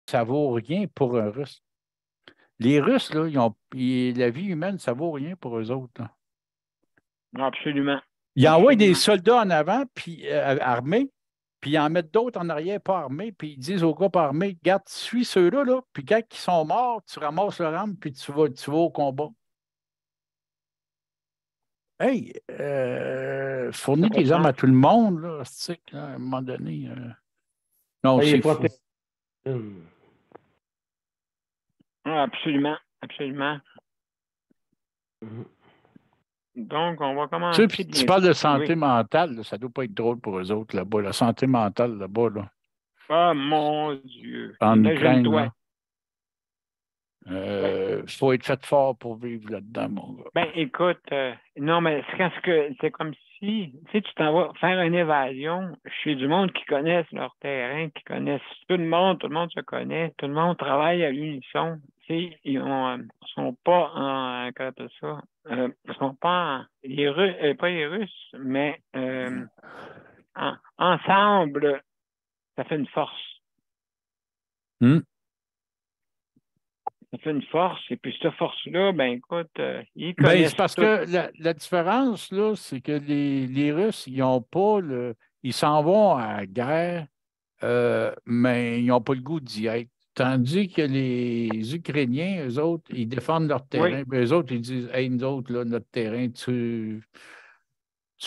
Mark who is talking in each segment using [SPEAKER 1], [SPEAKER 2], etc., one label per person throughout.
[SPEAKER 1] ça vaut rien pour un Russe. Les Russes, là, la vie humaine, ça vaut rien pour eux autres, là.
[SPEAKER 2] Absolument.
[SPEAKER 1] Ils envoient des
[SPEAKER 2] Absolument.
[SPEAKER 1] soldats en avant, puis armés, puis ils en mettent d'autres en arrière, pas armés, puis ils disent aux gars pas armés, garde, suis ceux-là, là, puis quand ils sont morts, tu ramasses leur arme, puis tu vas au combat. Hey,
[SPEAKER 2] Ça n'a
[SPEAKER 1] fournis
[SPEAKER 2] pas de
[SPEAKER 1] des armes
[SPEAKER 2] sens.
[SPEAKER 1] à tout le monde, là, c'est que, à un moment donné. Non,
[SPEAKER 3] Ben, il est
[SPEAKER 1] c'est fou.
[SPEAKER 3] protégé. Hum.
[SPEAKER 2] Absolument. Absolument.
[SPEAKER 3] Mhm.
[SPEAKER 2] Donc, on va
[SPEAKER 1] Tu sais,
[SPEAKER 2] commencer
[SPEAKER 1] puis tu
[SPEAKER 2] bientôt.
[SPEAKER 1] parles de
[SPEAKER 2] Oui.
[SPEAKER 1] santé mentale, là, ça ne doit pas être drôle pour eux autres là-bas. La santé mentale là-bas, là,
[SPEAKER 2] Ah, mon Dieu.
[SPEAKER 1] en Ukraine,
[SPEAKER 2] Imagine-toi.
[SPEAKER 1] là,
[SPEAKER 2] Ben,
[SPEAKER 1] faut être fait fort pour vivre là-dedans, mon gars.
[SPEAKER 2] ben, écoute, non, mais c'est comme si, tu sais, tu t'en vas faire une évasion chez du monde qui connaissent leur terrain, qui connaissent tout le monde se connaît, tout le monde travaille à l'unisson. Tu sais, sont pas en, comment t'appelles ça, ils sont pas les Russes, pas les Russes, mais ensemble, ça fait une force.
[SPEAKER 1] Hmm?
[SPEAKER 2] Ça fait une force, et puis cette force-là, ben écoute, ils
[SPEAKER 1] Ben, c'est
[SPEAKER 2] connaissent
[SPEAKER 1] parce
[SPEAKER 2] tout.
[SPEAKER 1] que la différence, là, c'est que les Russes, ils ont pas le. Ils s'en vont à la guerre, mais ils n'ont pas le goût d'y être. Tandis que les Ukrainiens, eux autres, ils défendent leur
[SPEAKER 2] Oui,
[SPEAKER 1] terrain. Puis eux autres, ils disent, hey, nous autres, là, notre terrain, tu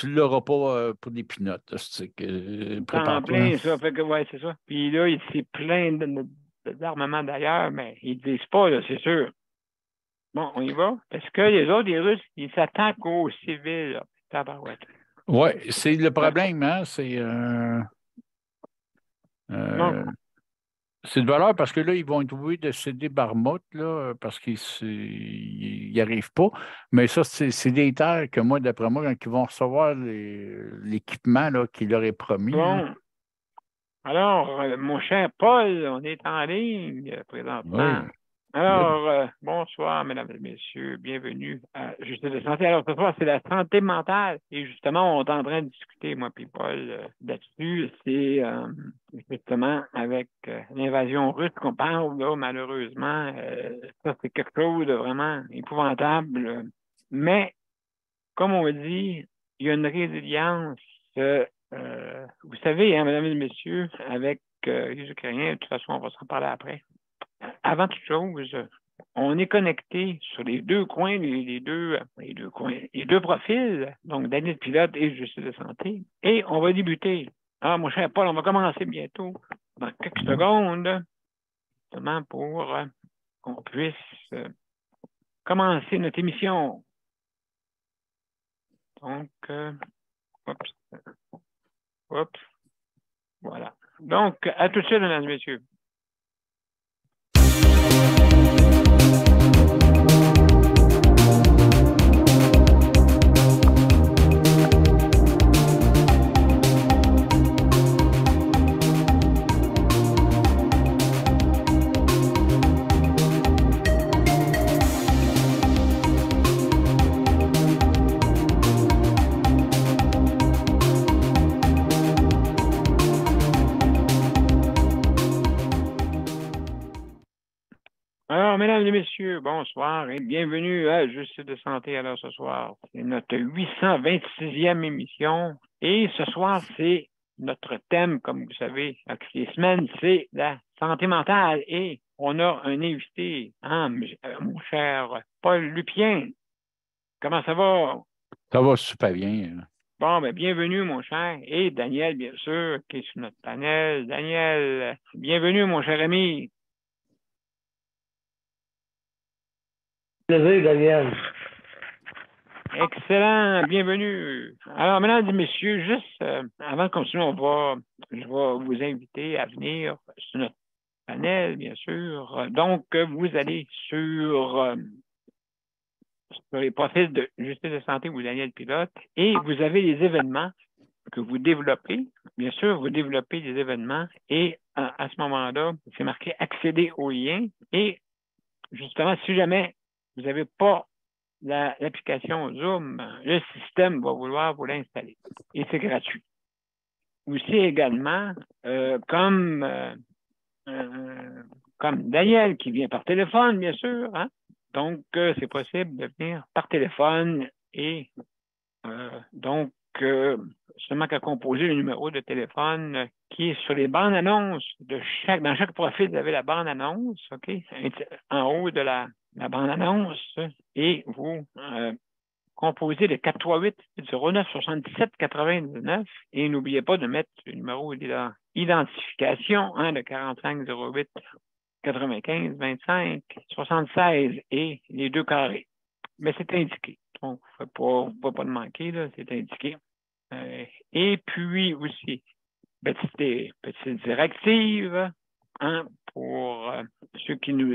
[SPEAKER 1] ne l'auras pas pour des pinottes. Là, c'est que,
[SPEAKER 2] c'est en
[SPEAKER 1] prépare-toi, hein.
[SPEAKER 2] plein ça, fait que ouais, c'est ça. Puis là, il s'est plein d'armement d'ailleurs, mais ils disent pas, là, c'est sûr. Bon, on y va. Parce que les autres, les Russes, ils s'attaquent aux civils, là. Tabarouette.
[SPEAKER 1] Oui, c'est le
[SPEAKER 2] Ben,
[SPEAKER 1] problème, hein?
[SPEAKER 2] non,
[SPEAKER 1] Euh, c'est de valeur parce que là, ils vont être obligés de céder Barmouth, là, parce qu'ils n'y arrivent pas. Mais ça, c'est des terres que moi, d'après moi, quand ils vont recevoir l'équipement là, qu'il leur est promis, là,
[SPEAKER 2] bon. Alors, mon cher Paul, on est en ligne présentement.
[SPEAKER 1] oui, good.
[SPEAKER 2] Alors, bonsoir, mesdames et messieurs. Bienvenue à Justice de santé. Alors, ce soir, c'est la santé mentale. Et justement, on est en train de discuter, moi et Paul, là-dessus. C'est justement avec l'invasion russe qu'on parle, là, malheureusement. Ça, c'est quelque chose de vraiment épouvantable. Mais, comme on dit, il y a une résilience. Vous savez, hein, mesdames et messieurs, avec les Ukrainiens, de toute façon, on va s'en parler après. Avant toute chose, on est connecté sur les deux coins, les deux profils, donc Daniel Pilote et Justice de santé. Et on va débuter. Ah, mon cher Paul, on va commencer bientôt, dans quelques secondes, justement pour qu'on puisse commencer notre émission. Donc, oups, oups, voilà. Donc, à tout de suite, mesdames et messieurs. Alors, mesdames et messieurs, bonsoir et bienvenue à Justice de santé. Alors, ce soir, c'est notre 826e émission. Et ce soir, c'est notre thème, comme vous savez, à toutes les semaines, c'est la santé mentale. Et on a un invité, hein, mon cher Paul Lupien. Comment ça va?
[SPEAKER 1] Ça va super bien.
[SPEAKER 2] Bon, ben, bienvenue, mon cher. Et Daniel, bien sûr, qui est sur notre panel. Daniel, bienvenue, mon cher ami.
[SPEAKER 3] Plaisir, Daniel.
[SPEAKER 2] Excellent, bienvenue. Alors, mesdames et messieurs, juste avant de continuer, je vais vous inviter à venir sur notre panel, bien sûr. Donc, vous allez sur les profils de Justice de santé ou Daniel Pilote et vous avez les événements que vous développez. Bien sûr, vous développez des événements et à ce moment-là, c'est marqué accéder au lien et justement, si jamais vous n'avez pas l'application Zoom, le système va vouloir vous l'installer. Et c'est gratuit. Aussi également, comme comme Daniel qui vient par téléphone, bien sûr. Hein? Donc, c'est possible de venir par téléphone et seulement qu'à composer le numéro de téléphone qui est sur les bandes annonces dans chaque profil, vous avez la bande annonce, OK? En haut de la bande annonce, et vous composez le 438-09-77-99 et n'oubliez pas de mettre le numéro d'identification de 4508 95 25 76 et les 2 carrés. Mais c'est indiqué. Donc, il ne faut pas de manquer, là, c'est indiqué. Et puis aussi, petite directive pour ceux qui nous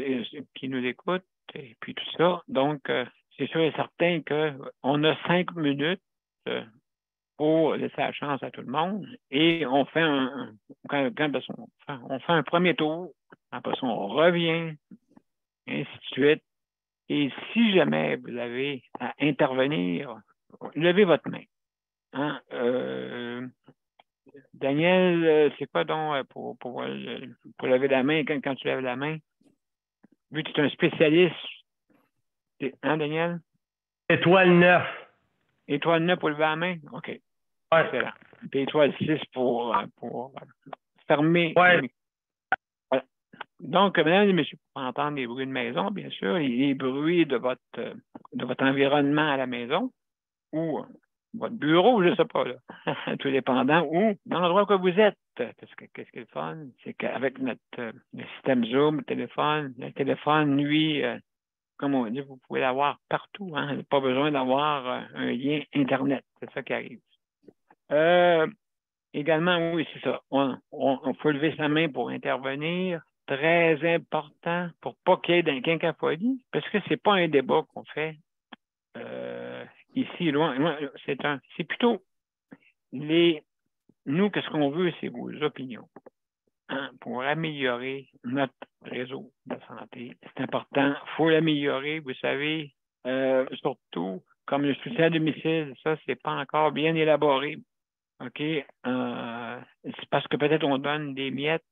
[SPEAKER 2] écoutent et puis tout ça. Donc, c'est sûr et certain qu'on a 5 minutes pour laisser la chance à tout le monde et on fait on fait un premier tour, après ça, on revient, ainsi de suite. Et si jamais vous avez à intervenir, levez votre main. Hein? Daniel, c'est quoi donc pour lever la main quand tu lèves la main? Vu que tu es un spécialiste, hein, Daniel?
[SPEAKER 3] Étoile 9.
[SPEAKER 2] Étoile 9 pour lever la main? OK.
[SPEAKER 3] Ouais.
[SPEAKER 2] Excellent. Puis étoile 6 pour fermer.
[SPEAKER 3] Ouais.
[SPEAKER 2] Voilà. Donc, mesdames et messieurs, pour entendre les bruits de maison, bien sûr, les bruits de votre environnement à la maison ou votre bureau, je ne sais pas, là, tout dépendant, ou dans l'endroit où vous êtes. Parce que qu'est-ce qui est le fun? C'est qu'avec le système Zoom, le téléphone, lui, comme on dit, vous pouvez l'avoir partout. Hein? Pas besoin d'avoir un lien Internet. C'est ça qui arrive. Également, oui, c'est ça. On faut lever sa main pour intervenir. Très important pour pas qu'il y ait d'un quinquaphonie, parce que c'est pas un débat qu'on fait ici, loin. C'est plutôt nous, qu'est-ce qu'on veut, c'est vos opinions. Hein, pour améliorer notre réseau de santé. C'est important. Il faut l'améliorer, vous savez, surtout comme le soutien à domicile, ça, c'est pas encore bien élaboré. OK? C'est parce que peut-être on donne des miettes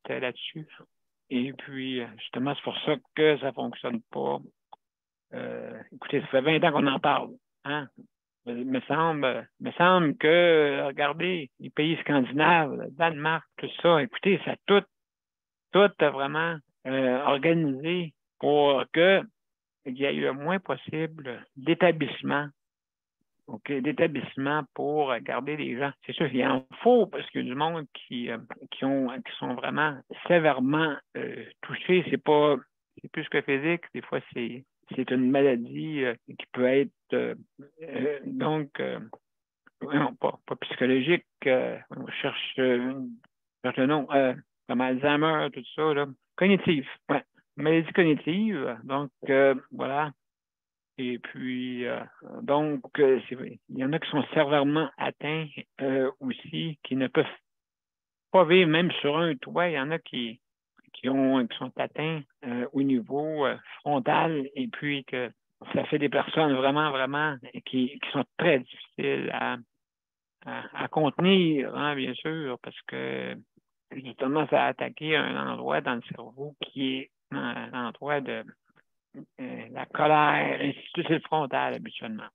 [SPEAKER 2] là-dessus. Et puis, justement, c'est pour ça que ça ne fonctionne pas. Écoutez, ça fait 20 ans qu'on en parle. Hein? Il me semble que, regardez, les pays scandinaves, le Danemark, tout ça, écoutez, ça tout vraiment organisé pour qu'il y ait le moins possible d'établissements, OK, d'établissements pour garder les gens. C'est sûr, il en faut parce qu'il y a du monde qui sont vraiment sévèrement touchés. C'est plus que physique, des fois c'est une maladie qui peut être non, pas psychologique. On cherche le nom, comme Alzheimer, tout ça, là. Cognitive, ouais. Maladie cognitive. Donc, voilà. Et puis, il y en a qui sont sévèrement atteints aussi, qui ne peuvent pas vivre même sur un toit. Il y en a qui sont atteints au niveau frontal et puis que ça fait des personnes vraiment, vraiment qui sont très difficiles à contenir, hein, bien sûr, parce que justement, ça a attaqué un endroit dans le cerveau qui est l'endroit de la colère, ainsi de suite, c'est le frontal habituellement.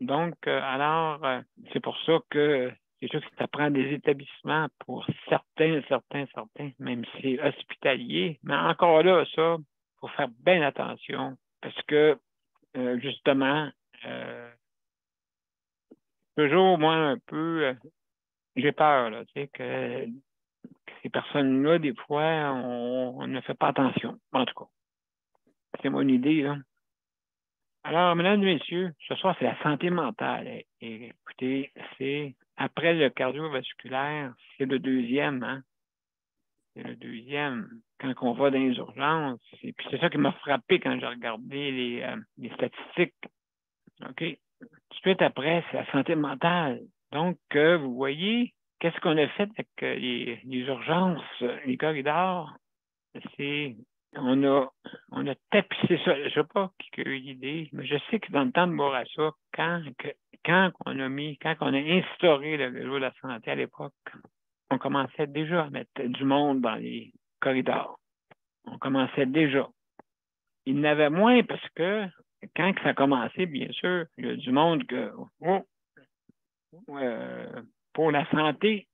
[SPEAKER 2] Donc, c'est pour ça que c'est sûr que ça prend des établissements pour certains, même si c'est hospitalier. Mais encore là, ça, il faut faire bien attention parce que, justement, toujours, moi, un peu, j'ai peur, là, tu sais, que ces personnes-là, des fois, on ne fait pas attention. En tout cas, c'est mon idée, là. Alors, mesdames et messieurs, ce soir, c'est la santé mentale. Et écoutez, c'est après le cardiovasculaire, c'est le deuxième, hein? C'est le deuxième quand on va dans les urgences. Et puis c'est ça qui m'a frappé quand j'ai regardé les statistiques. OK? Tout de suite après, c'est la santé mentale. Donc, vous voyez, qu'est-ce qu'on a fait avec les urgences, les corridors? On a tapissé ça. Je ne sais pas qui a eu l'idée, mais je sais que dans le temps de Bourassa, quand on a instauré le réseau de la santé à l'époque, on commençait déjà à mettre du monde dans les corridors. On commençait déjà. Il y en avait moins parce que quand ça a commencé, bien sûr, il y a du monde que pour la santé,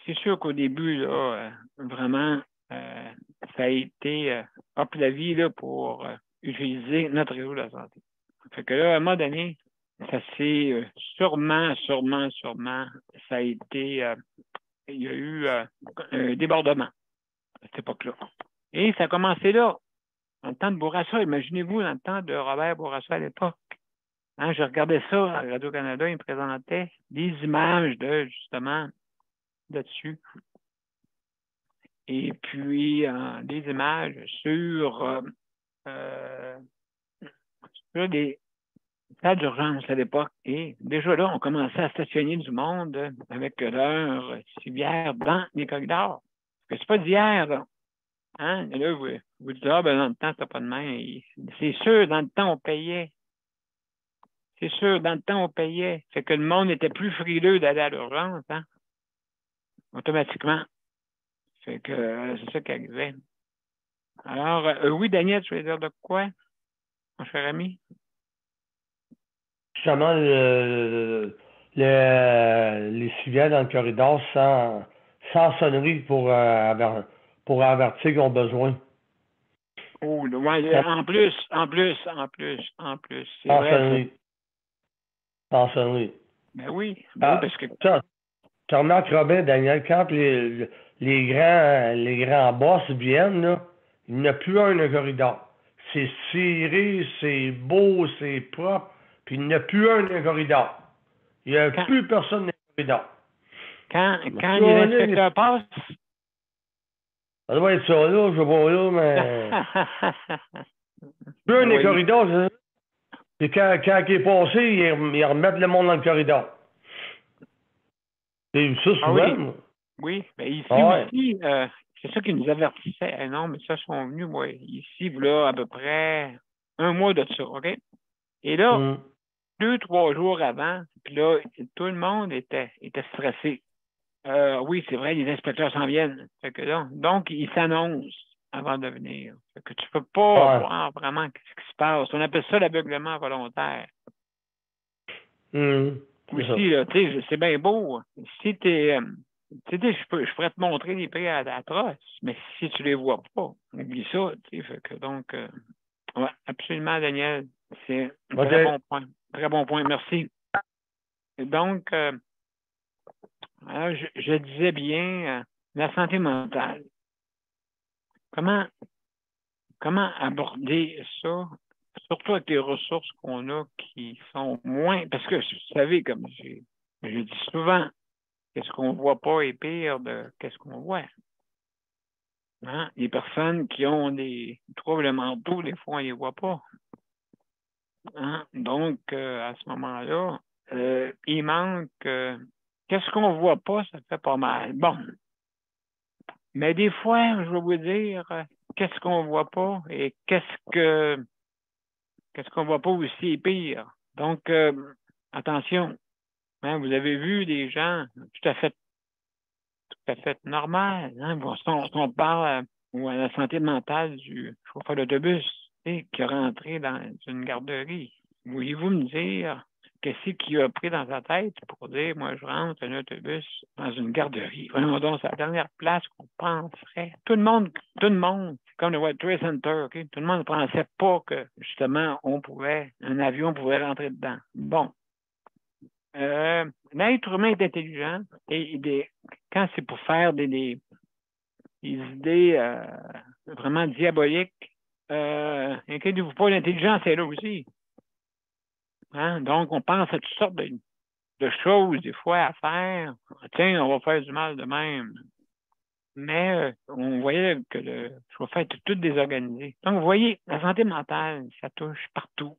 [SPEAKER 2] c'est sûr qu'au début, là, vraiment, ça a été hop la vie là, pour utiliser notre réseau de la santé. Fait que là, à un moment donné, ça s'est sûrement, ça a été, il y a eu un débordement à cette époque-là. Et ça a commencé là, dans le temps de Bourassa. Imaginez-vous, dans le temps de Robert Bourassa à l'époque. Hein, je regardais ça à Radio-Canada, il me présentait des images de, justement, là-dessus. Et puis, des images sur des salles d'urgence à l'époque. Et déjà là, on commençait à stationner du monde avec leur civière dans les corridors. Parce que c'est pas d'hier, là. Hein? Et là, vous dites, ah, ben, dans le temps, c'était pas de main. C'est sûr, dans le temps, on payait. C'est sûr, dans le temps, on payait. Fait que le monde était plus frileux d'aller à l'urgence, hein? Automatiquement. Fait que c'est ça qui arrivait. Alors, oui, Daniel, tu veux dire de quoi, mon cher ami?
[SPEAKER 3] Justement, les civières dans le corridor sans sonnerie pour avertir qu'ils ont besoin.
[SPEAKER 2] Oh, ouais, en plus. C'est
[SPEAKER 3] Sans
[SPEAKER 2] vrai, ça.
[SPEAKER 3] sonnerie. Sans sonnerie.
[SPEAKER 2] Ben oui, parce que
[SPEAKER 3] Tu remarques, Robin, Daniel, quand les grands boss viennent, là, il n'y en a plus un dans le corridor. C'est ciré, c'est beau, c'est propre, puis il n'y en a plus un dans le corridor. Il n'y a plus personne dans le corridor.
[SPEAKER 2] Quand les inspecteurs passent.
[SPEAKER 3] Ça doit être ça, là, je vois là, mais. Plus un dans le corridor, c'est ça. Puis quand il est passé, ils remettent le monde dans le corridor. J'ai vu ça souvent.
[SPEAKER 2] Oui, mais ici aussi, c'est ça qui nous avertissait. Non, mais ça, sont venus, moi, ici, là, à peu près un mois de ça, OK? Et là, 2-3 jours avant, puis là, tout le monde était stressé. Oui, c'est vrai, les inspecteurs s'en viennent. Fait que là, donc, ils s'annoncent avant de venir. Fait que tu peux pas voir vraiment ce qui se passe. On appelle ça l'aveuglement volontaire. Aussi, là, tu sais, c'est bien beau. Si t'es... je pourrais te montrer les prix atroces, mais si tu les vois pas, oublie ça. Fait que donc, ouais, absolument, Daniel. C'est un très bon point. Très bon point, merci. Et donc, alors, je disais bien la santé mentale. Comment aborder ça, surtout avec les ressources qu'on a qui sont moins... Parce que, vous savez, comme je dis souvent, qu'est-ce qu'on voit pas est pire de qu'est-ce qu'on voit. Hein? Les personnes qui ont des troubles mentaux, des fois, on ne les voit pas. Hein? Donc, à ce moment-là, il manque... qu'est-ce qu'on ne voit pas, ça fait pas mal. Bon. Mais des fois, je vais vous dire, qu'est-ce qu'on ne voit pas et qu'est-ce qu'on ne voit pas aussi est pire. Donc, attention. Hein, vous avez vu des gens tout à fait normal. Hein? Bon, si on parle à la santé mentale du chauffeur d'autobus qui est rentré dans une garderie. Voulez-vous me dire qu'est-ce qu'il a pris dans sa tête pour dire, moi, je rentre un autobus dans une garderie? Voyons donc, c'est la dernière place qu'on penserait. Tout le monde, c'est comme le World Trade Center, OK? Tout le monde ne pensait pas que, justement, un avion pouvait rentrer dedans. Bon. L'être humain est intelligent et quand c'est pour faire des idées vraiment diaboliques, inquiétez-vous pas, l'intelligence est là aussi. Hein? Donc, on pense à toutes sortes de choses, des fois, à faire. Tiens, on va faire du mal de même. Mais on voyait que le chauffeur était tout désorganisé. Donc, vous voyez, la santé mentale, ça touche partout.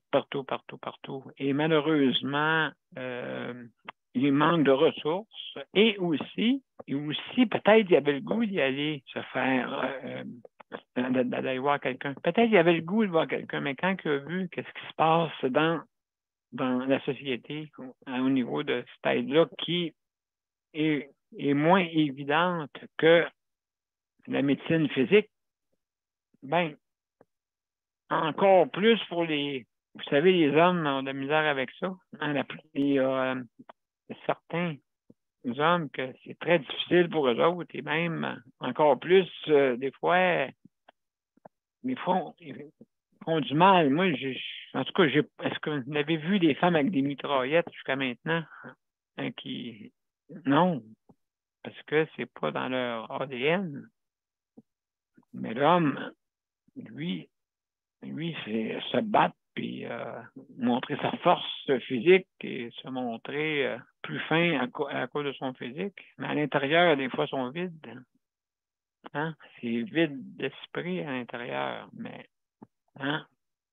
[SPEAKER 2] Et malheureusement, il manque de ressources. Et aussi peut-être il y avait le goût d'y aller se faire, d'aller voir quelqu'un. Peut-être il y avait le goût de voir quelqu'un, mais quand il a vu qu'est-ce qui se passe dans la société au niveau de cette aide-là qui est est moins évidente que la médecine physique, ben, encore plus pour les... Vous savez, les hommes ont de la misère avec ça. Hein, il y a certains hommes que c'est très difficile pour eux autres et même encore plus, des fois, ils font du mal. Moi, en tout cas, est-ce que vous avez vu des femmes avec des mitraillettes jusqu'à maintenant? Hein, non, parce que c'est pas dans leur ADN. Mais l'homme, lui, c'est se battre puis montrer sa force physique et se montrer plus fin à cause de son physique. Mais à l'intérieur, des fois, ils sont vides. Hein? C'est vide d'esprit à l'intérieur. Mais, hein?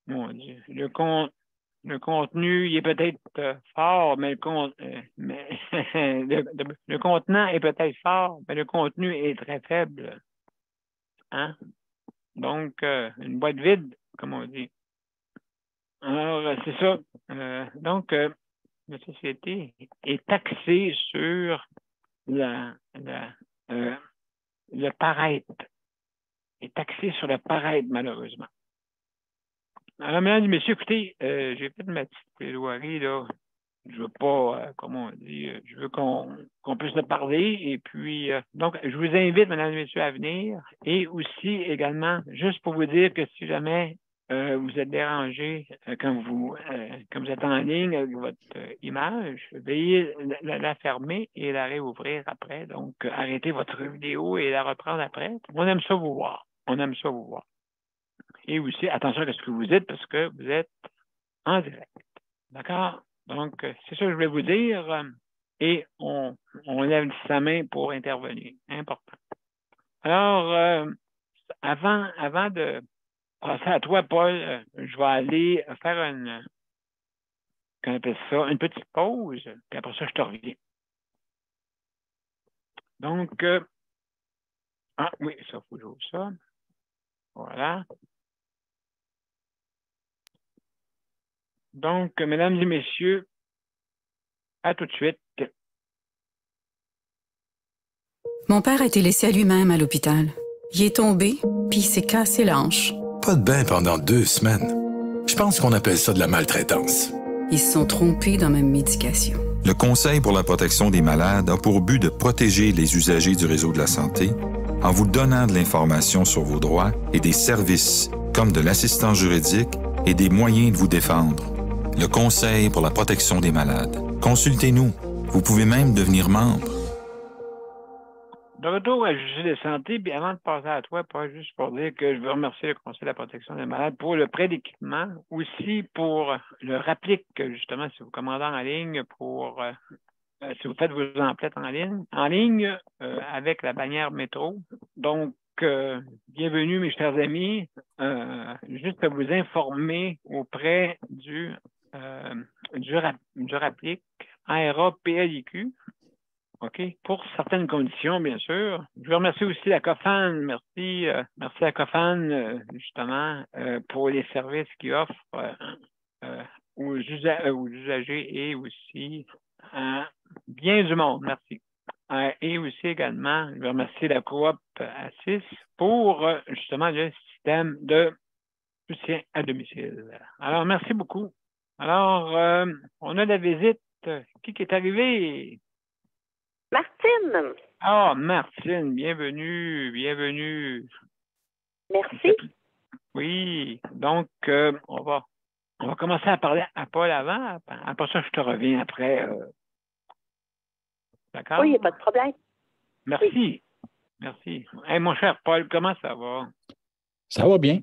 [SPEAKER 2] Mon Dieu. Le contenu, il est peut-être fort, mais le contenant est peut-être fort, mais le contenu est très faible. Hein? Donc, une boîte vide, comme on dit. Alors, c'est ça. Donc, la société est axée sur le paraître. Est axée sur le paraître, malheureusement. Alors, mesdames et messieurs, écoutez, j'ai fait ma petite plaidoirie, là. Je veux pas, comment on dit, je veux qu'on puisse le parler. Et puis, donc, je vous invite, mesdames et messieurs, à venir. Et aussi, également, juste pour vous dire que si jamais vous êtes dérangé quand vous êtes en ligne avec votre image, veuillez la fermer et la réouvrir après. Donc, arrêtez votre vidéo et la reprendre après. On aime ça vous voir. On aime ça vous voir. Et aussi, attention à ce que vous dites parce que vous êtes en direct. D'accord? Donc, c'est ça que je voulais vous dire. Et on lève sa main pour intervenir. Important. Alors, avant de passer à toi, Paul, je vais aller faire qu'on appelle ça, une petite pause, puis après ça, je te reviens. Donc, oui, ça, il faut que j'ouvre ça. Voilà. Donc, mesdames et messieurs, à tout de suite.
[SPEAKER 4] Mon père a été laissé à lui-même à l'hôpital. Il est tombé, puis il s'est cassé la hanche.
[SPEAKER 5] Pas de bain pendant 2 semaines. Je pense qu'on appelle ça de la maltraitance.
[SPEAKER 4] Ils se sont trompés dans ma médication.
[SPEAKER 6] Le Conseil pour la protection des malades a pour but de protéger les usagers du réseau de la santé en vous donnant de l'information sur vos droits et des services comme de l'assistance juridique et des moyens de vous défendre. Le Conseil pour la protection des malades. Consultez-nous. Vous pouvez même devenir membre.
[SPEAKER 2] De retour à Juger de santé, puis avant de passer à toi, pas juste pour dire que je veux remercier le Conseil de la protection des malades pour le prêt d'équipement, aussi pour le Rapplique, justement, si vous commandez en ligne, si vous faites vos emplettes en ligne avec la bannière métro. Donc, bienvenue, mes chers amis. Juste à vous informer auprès du Rapplique, ARA-PLIQ. OK. Pour certaines conditions, bien sûr. Je veux remercier aussi la COFAN. Merci à COFAN, justement, pour les services qu'ils offrent aux usagers et aussi bien du monde. Merci. Et aussi également, je veux remercier la coop ASIS pour, justement, le système de soutien à domicile. Alors, merci beaucoup. Alors, on a la visite. Qui est arrivé?
[SPEAKER 7] Martine.
[SPEAKER 2] Ah, Martine, bienvenue.
[SPEAKER 7] Merci.
[SPEAKER 2] Oui, donc on va commencer à parler à Paul avant. Après ça, je te reviens après. D'accord?
[SPEAKER 7] Oui, il n'y a pas de problème.
[SPEAKER 2] Merci.
[SPEAKER 7] Oui.
[SPEAKER 2] Merci. Hey, mon cher Paul, comment ça va?
[SPEAKER 1] Ça va bien.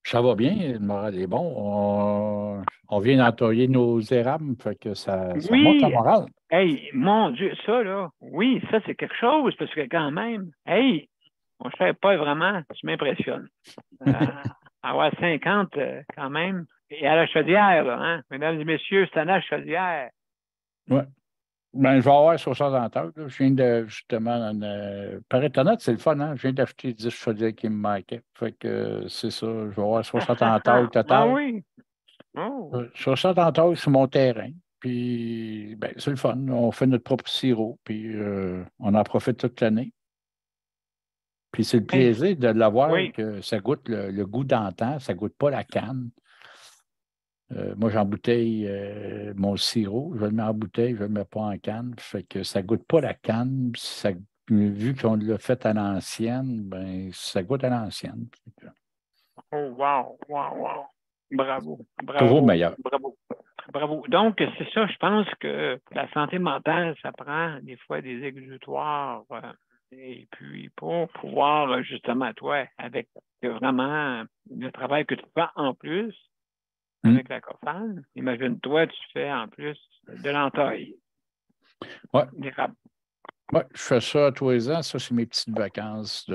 [SPEAKER 1] Ça va bien. Le moral est bon. On vient d'entoyer nos érables, fait que ça monte la morale.
[SPEAKER 2] Hey, mon Dieu, ça, là, oui, ça, c'est quelque chose, parce que quand même, hey, mon cher Paul, vraiment, tu m'impressionnes. Avoir 50, quand même, et à la chaudière, là, hein? Mesdames et messieurs, c'est à la chaudière.
[SPEAKER 1] Oui. Ben, je vais avoir 60 heures. Là. Je viens de, justement, par Internet, c'est le fun, hein? Je viens d'acheter 10 chaudières qui me manquaient. Fait que c'est ça, je vais avoir 60 heures total.
[SPEAKER 2] Ah oui? Oh.
[SPEAKER 1] 60 heures sur mon terrain. Puis, ben, c'est le fun. On fait notre propre sirop, puis on en profite toute l'année. Puis c'est le plaisir de l'avoir
[SPEAKER 2] Oui.
[SPEAKER 1] que ça goûte le goût d'antan, ça ne goûte pas la canne. Moi, j'embouteille mon sirop, je le mets en bouteille, je ne le mets pas en canne. Fait que ça ne goûte pas la canne. Vu qu'on l'a fait à l'ancienne, ben, ça goûte à l'ancienne.
[SPEAKER 2] Oh, wow, wow, wow. Bravo,
[SPEAKER 1] Toujours
[SPEAKER 2] bravo,
[SPEAKER 1] meilleur.
[SPEAKER 2] bravo. Bravo. Donc, c'est ça, je pense que la santé mentale, ça prend des fois des exutoires. Et puis, pour pouvoir, justement, toi, avec vraiment le travail que tu fais en plus, avec la cofane, imagine-toi, tu fais en plus de l'entaille.
[SPEAKER 1] Oui.
[SPEAKER 2] D'érable.
[SPEAKER 1] Ouais, je fais ça tous les ans. Ça, c'est mes petites vacances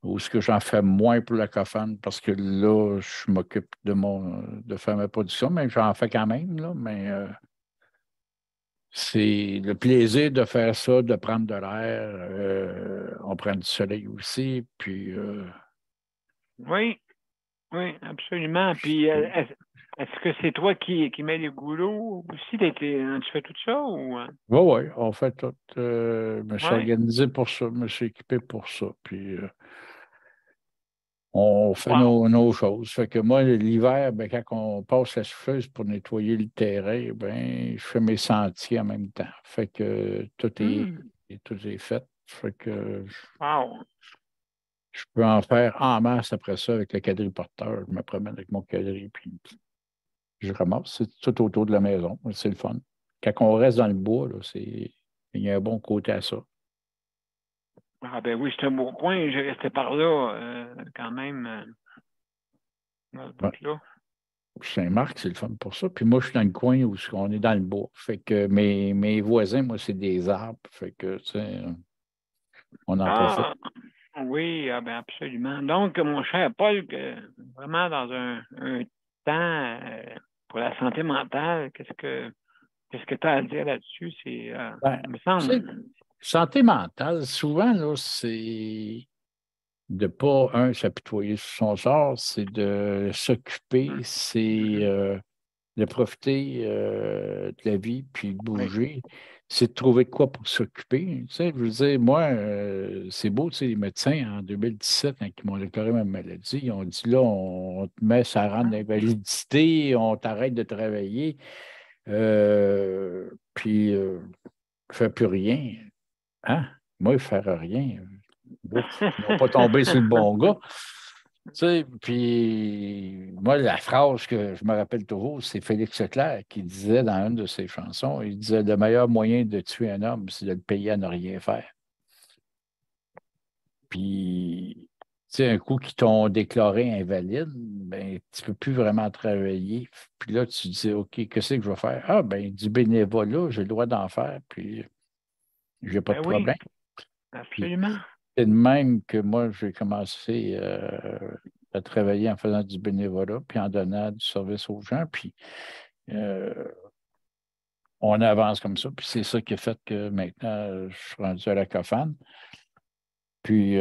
[SPEAKER 1] où ce que j'en fais moins pour la cofane parce que là, je m'occupe de faire ma production, mais j'en fais quand même, là, mais c'est le plaisir de faire ça, de prendre de l'air. On prend du soleil aussi, puis
[SPEAKER 2] Oui, oui, absolument. Puis, est-ce que c'est toi qui mets les goulots aussi? Tu fais tout ça ou?
[SPEAKER 1] oui, oui, on fait tout. Je me suis
[SPEAKER 2] Oui.
[SPEAKER 1] organisé pour ça, je me suis équipé pour ça, puis on fait
[SPEAKER 2] Wow.
[SPEAKER 1] nos choses. Fait que moi, l'hiver, ben, quand on passe la souffleuse pour nettoyer le terrain, ben, je fais mes sentiers en même temps. Fait que tout est fait. Fait que
[SPEAKER 2] Wow.
[SPEAKER 1] je peux en faire en masse après ça avec le quadriporteur. Je me promène avec mon quadri, puis je ramasse. C'est tout autour de la maison. C'est le fun. Quand on reste dans le bois, là, il y a un bon côté à ça.
[SPEAKER 2] Ah ben oui, c'est un beau coin. J'ai resté par là quand même dans ce
[SPEAKER 1] Ouais.
[SPEAKER 2] bout-là.
[SPEAKER 1] Saint-Marc, c'est le fun pour ça. Puis moi, je suis dans le coin où on est dans le bois. Fait que mes voisins, moi, c'est des arbres. Fait que, tu sais, on en profite.
[SPEAKER 2] Oui, ah ben absolument. Donc, mon cher Paul, vraiment dans un temps pour la santé mentale, qu'est-ce que tu as à dire là-dessus? C'est,
[SPEAKER 1] Ben,
[SPEAKER 2] il me
[SPEAKER 1] tu sais,
[SPEAKER 2] semble.
[SPEAKER 1] santé mentale, souvent, là, c'est de pas, s'apitoyer sur son sort, c'est de s'occuper, c'est de profiter de la vie, puis de
[SPEAKER 2] Oui.
[SPEAKER 1] bouger. C'est de trouver de quoi pour s'occuper. Tu sais, je veux dire, moi, c'est beau, tu sais, les médecins, en 2017, quand ils m'ont déclaré ma maladie, ils ont dit, là, on te met ça rend d'invalidité, on t'arrête de travailler, puis ne fais plus rien. Hein? Moi, ne faire rien. Ouf, ils n'ont pas tombé sur le bon gars. Tu sais, puis moi, la phrase que je me rappelle toujours, c'est Félix Leclerc qui disait dans une de ses chansons, il disait, le meilleur moyen de tuer un homme, c'est de le payer à ne rien faire. Puis, tu sais, un coup qu'ils t'ont déclaré invalide, ben, tu ne peux plus vraiment travailler. Puis là, tu te dis, OK, qu'est-ce que je vais faire? Ah, ben, du bénévolat, j'ai le droit d'en faire, puis j'ai pas de
[SPEAKER 2] Ben oui,
[SPEAKER 1] problème. Puis,
[SPEAKER 2] absolument.
[SPEAKER 1] c'est de même que moi, j'ai commencé à travailler en faisant du bénévolat, puis en donnant du service aux gens. Puis euh, on avance comme ça. Puis c'est ça qui a fait que maintenant, je suis rendu à la COFAN. Puis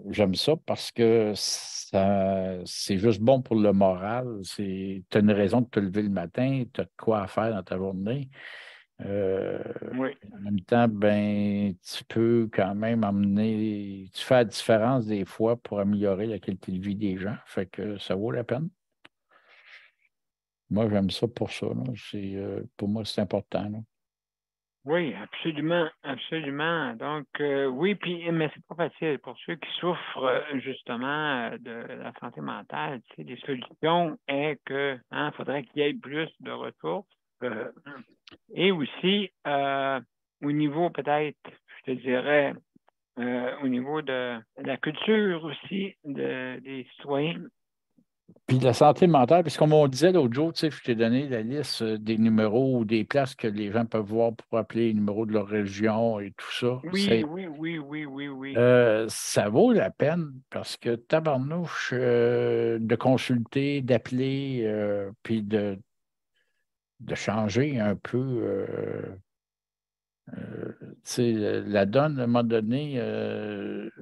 [SPEAKER 1] j'aime ça parce que c'est juste bon pour le moral. Tu as une raison de te lever le matin, tu as de quoi faire dans ta journée.
[SPEAKER 2] Oui.
[SPEAKER 1] En même temps, ben, tu peux quand même tu fais la différence des fois pour améliorer la qualité de vie des gens. Fait que ça vaut la peine. Moi, j'aime ça pour ça, là. Pour moi, c'est important, là.
[SPEAKER 2] Oui, absolument, absolument. Donc, oui, puis, mais c'est pas facile pour ceux qui souffrent justement de la santé mentale. Tu sais, les solutions est que, faudrait qu'il y ait plus de ressources et aussi au niveau peut-être, je te dirais, au niveau de la culture aussi des citoyens.
[SPEAKER 1] Puis la santé mentale, parce comme on disait l'autre jour, tu sais, je t'ai donné la liste des numéros ou des places que les gens peuvent voir pour appeler les numéros de leur région et tout ça.
[SPEAKER 2] Oui, oui, oui, oui, oui, oui.
[SPEAKER 1] Ça vaut la peine parce que tabarnouche, de consulter, d'appeler, puis de changer un peu. Tu sais, la donne, à un moment donné,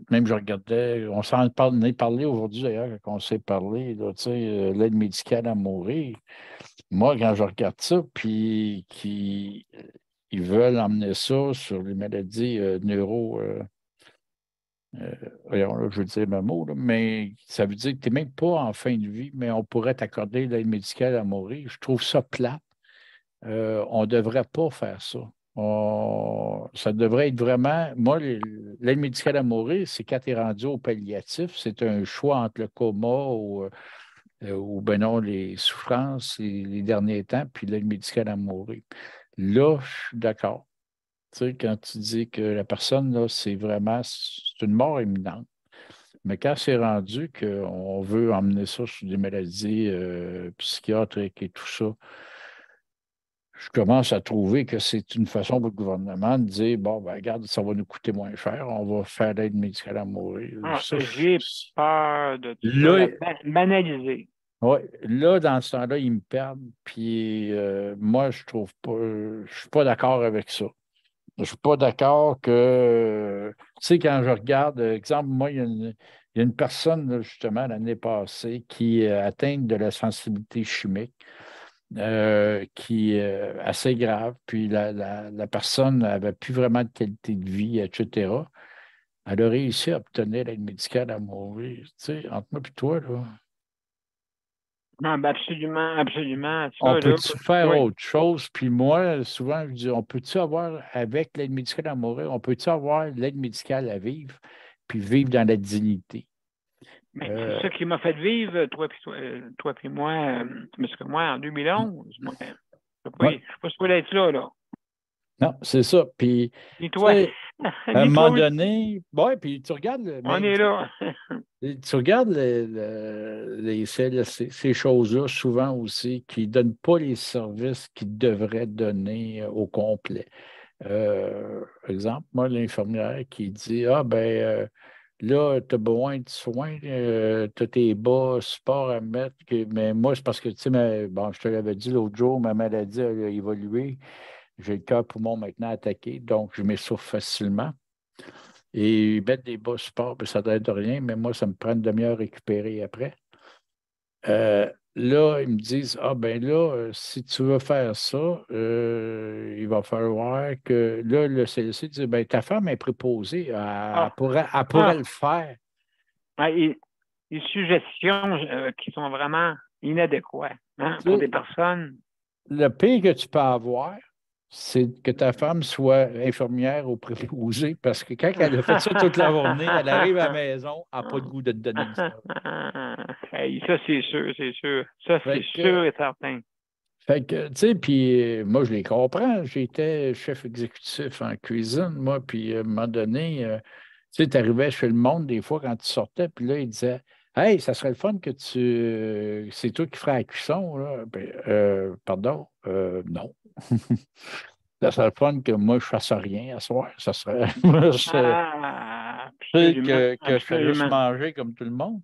[SPEAKER 1] même je regardais, on s'en est parlé aujourd'hui d'ailleurs, quand on s'est parlé, là, tu sais, l'aide médicale à mourir. moi, quand je regarde ça, puis ils veulent emmener ça sur les maladies voyons, là, je veux dire le mot, là, mais ça veut dire que tu n'es même pas en fin de vie, mais on pourrait t'accorder l'aide médicale à mourir. Je trouve ça plate. On ne devrait pas faire ça. Ça devrait être vraiment. Moi, l'aide médicale à mourir, c'est quand tu es rendu au palliatif. C'est un choix entre le coma ou ben non, les souffrances, les derniers temps, puis l'aide médicale à mourir. Là, je suis d'accord. Tu sais, quand tu dis que la personne, là, c'est une mort imminente. Mais quand c'est rendu qu'on veut emmener ça sur des maladies psychiatriques et tout ça, je commence à trouver que c'est une façon pour le gouvernement de dire, bon, ben, regarde, ça va nous coûter moins cher, on va faire l'aide médicale à mourir. Ça,
[SPEAKER 2] J'ai peur de ça,
[SPEAKER 1] là,
[SPEAKER 2] banaliser.
[SPEAKER 1] oui, là, dans ce temps-là, ils me perdent. Puis moi, je trouve pas, je suis pas d'accord avec ça. Je ne suis pas d'accord que, tu sais, quand je regarde, exemple, moi, il y a une personne, là, justement, l'année passée, qui est atteinte de la sensibilité chimique, qui est assez grave. Puis la personne n'avait plus vraiment de qualité de vie, etc. Elle a réussi à obtenir l'aide médicale à mourir. Tu sais, entre moi et toi, là.
[SPEAKER 2] Non, ben absolument, absolument.
[SPEAKER 1] On
[SPEAKER 2] Ça, là,
[SPEAKER 1] peut-tu faire
[SPEAKER 2] oui.
[SPEAKER 1] autre chose? Puis moi, souvent, je dis, on peut-tu avoir, avec l'aide médicale à mourir, on peut-tu avoir l'aide médicale à vivre, puis vivre dans la dignité?
[SPEAKER 2] Mais c'est ça qui m'a fait vivre, toi puis moi, parce que moi, en 2011, moi, je ne
[SPEAKER 1] Ouais.
[SPEAKER 2] suis pas supposé être là.
[SPEAKER 1] Non, c'est ça. Puis,
[SPEAKER 2] Ni
[SPEAKER 1] tu
[SPEAKER 2] toi.
[SPEAKER 1] sais, à un
[SPEAKER 2] Ni toi
[SPEAKER 1] moment
[SPEAKER 2] aussi.
[SPEAKER 1] donné, ouais, puis tu regardes,
[SPEAKER 2] On
[SPEAKER 1] mais
[SPEAKER 2] est là.
[SPEAKER 1] tu regardes ces choses-là, souvent aussi, qui ne donnent pas les services qu'ils devraient donner au complet. Exemple, moi, l'infirmière qui dit, ah, ben, là, tu as besoin de soins, tu as tes bas, support à mettre, mais moi, c'est parce que, tu sais, bon, je te l'avais dit l'autre jour, ma maladie a évolué. J'ai le cœur-poumon maintenant attaqué, donc je m'essouffle facilement. Et mettre des bas support, ben, ça ne de rien, mais moi, ça me prend une demi-heure à récupérer après. Là, ils me disent, ah ben là, si tu veux faire ça, il va falloir que, là, le CLC dit, ben ta femme est préposée,
[SPEAKER 2] Ah,
[SPEAKER 1] elle pourrait
[SPEAKER 2] ah.
[SPEAKER 1] le faire.
[SPEAKER 2] Ah, et suggestions qui sont vraiment inadéquates
[SPEAKER 1] Tu
[SPEAKER 2] pour
[SPEAKER 1] sais,
[SPEAKER 2] des personnes.
[SPEAKER 1] le pire que tu peux avoir, c'est que ta femme soit infirmière ou préposée, parce que quand elle a fait ça toute la journée, elle arrive à la maison, elle n'a pas le goût de te donner le service.
[SPEAKER 2] Hey, ça, c'est sûr, c'est sûr. Ça, c'est
[SPEAKER 1] Fait que,
[SPEAKER 2] sûr et certain.
[SPEAKER 1] Fait que, tu sais, puis moi, je les comprends. J'étais chef exécutif en cuisine, moi, puis à un moment donné, tu sais, tu arrivais chez le monde des fois quand tu sortais, puis là, il disait Hey, ça serait le fun que c'est toi qui ferais la cuisson, là. Ben, pardon, non. Ça serait le fun que moi, je fasse rien à soir. Ça serait.
[SPEAKER 2] Ah,
[SPEAKER 1] Tu sais,
[SPEAKER 2] absolument,
[SPEAKER 1] que je fais juste
[SPEAKER 2] absolument.
[SPEAKER 1] manger comme tout le monde.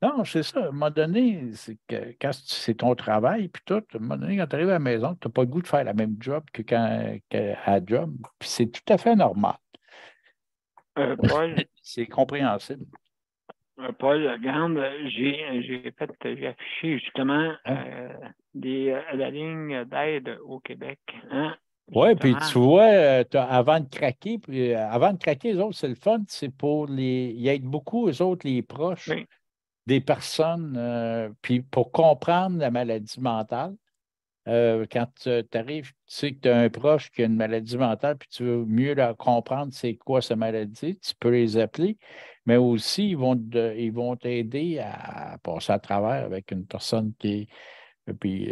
[SPEAKER 1] Non, c'est ça. À un moment donné, c'est que quand c'est ton travail, puis tout, à un moment donné, quand tu arrives à la maison, tu n'as pas le goût de faire la même job qu'à la job. Puis c'est tout à fait normal.
[SPEAKER 2] Paul,
[SPEAKER 1] C'est compréhensible.
[SPEAKER 2] Paul, regarde, j'ai affiché justement
[SPEAKER 1] Hein?
[SPEAKER 2] la ligne d'aide au Québec. Hein?
[SPEAKER 1] Oui, puis
[SPEAKER 2] Justement.
[SPEAKER 1] tu vois, avant de craquer, les autres, c'est le fun, c'est pour les. Ils aident beaucoup, eux autres, les proches
[SPEAKER 2] Oui.
[SPEAKER 1] des personnes, puis pour comprendre la maladie mentale. Quand tu arrives, tu sais que tu as un proche qui a une maladie mentale, puis tu veux mieux leur comprendre c'est quoi sa maladie, tu peux les appeler, mais aussi ils vont t'aider à passer à travers avec une personne qui est. Puis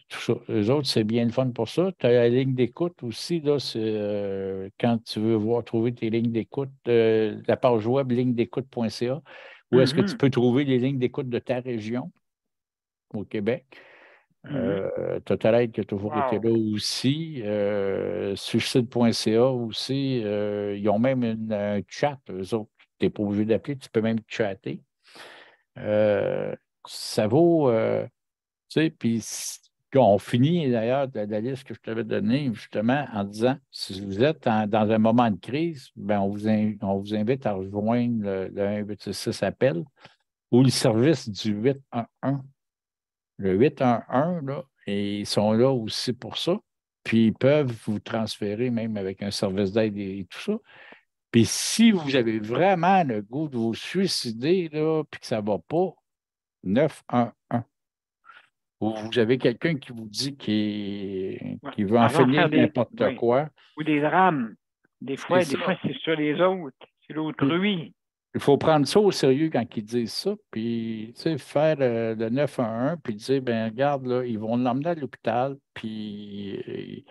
[SPEAKER 1] tout ça. Eux autres, c'est bien le fun pour ça. Tu as la ligne d'écoute aussi, là, c'est quand tu veux trouver tes lignes d'écoute, la page web ligne-d'écoute.ca, où est-ce que tu
[SPEAKER 2] Mhm,
[SPEAKER 1] peux trouver les lignes d'écoute de ta région au Québec.
[SPEAKER 2] mhm.
[SPEAKER 1] Total qui a toujours été
[SPEAKER 2] Wow.
[SPEAKER 1] là aussi. Suicide.ca aussi. Ils ont même un chat, eux autres. Tu n'es pas obligé d'appeler, tu peux même chatter. Euh, Ça vaut, tu sais, puis on finit d'ailleurs de la liste que je t'avais donnée, justement, en disant, si vous êtes dans un moment de crise, ben, on vous invite à rejoindre le 1-866 appel ou le service du 811. Le 811, là, et ils sont là aussi pour ça. Puis ils peuvent vous transférer même avec un service d'aide et tout ça. Puis si vous avez vraiment le goût de vous suicider, là, puis que ça ne va pas, 911. Ou vous avez quelqu'un qui vous dit qu'il veut en
[SPEAKER 2] Avant de
[SPEAKER 1] finir
[SPEAKER 2] faire
[SPEAKER 1] n'importe quoi.
[SPEAKER 2] ou des drames. Des
[SPEAKER 1] C'est
[SPEAKER 2] fois,
[SPEAKER 1] ça.
[SPEAKER 2] c'est sur les autres. C'est l'autrui.
[SPEAKER 1] Il faut prendre ça au sérieux quand ils disent ça, puis tu sais, faire le 911, puis dire, ben regarde, là, ils vont l'emmener à l'hôpital, puis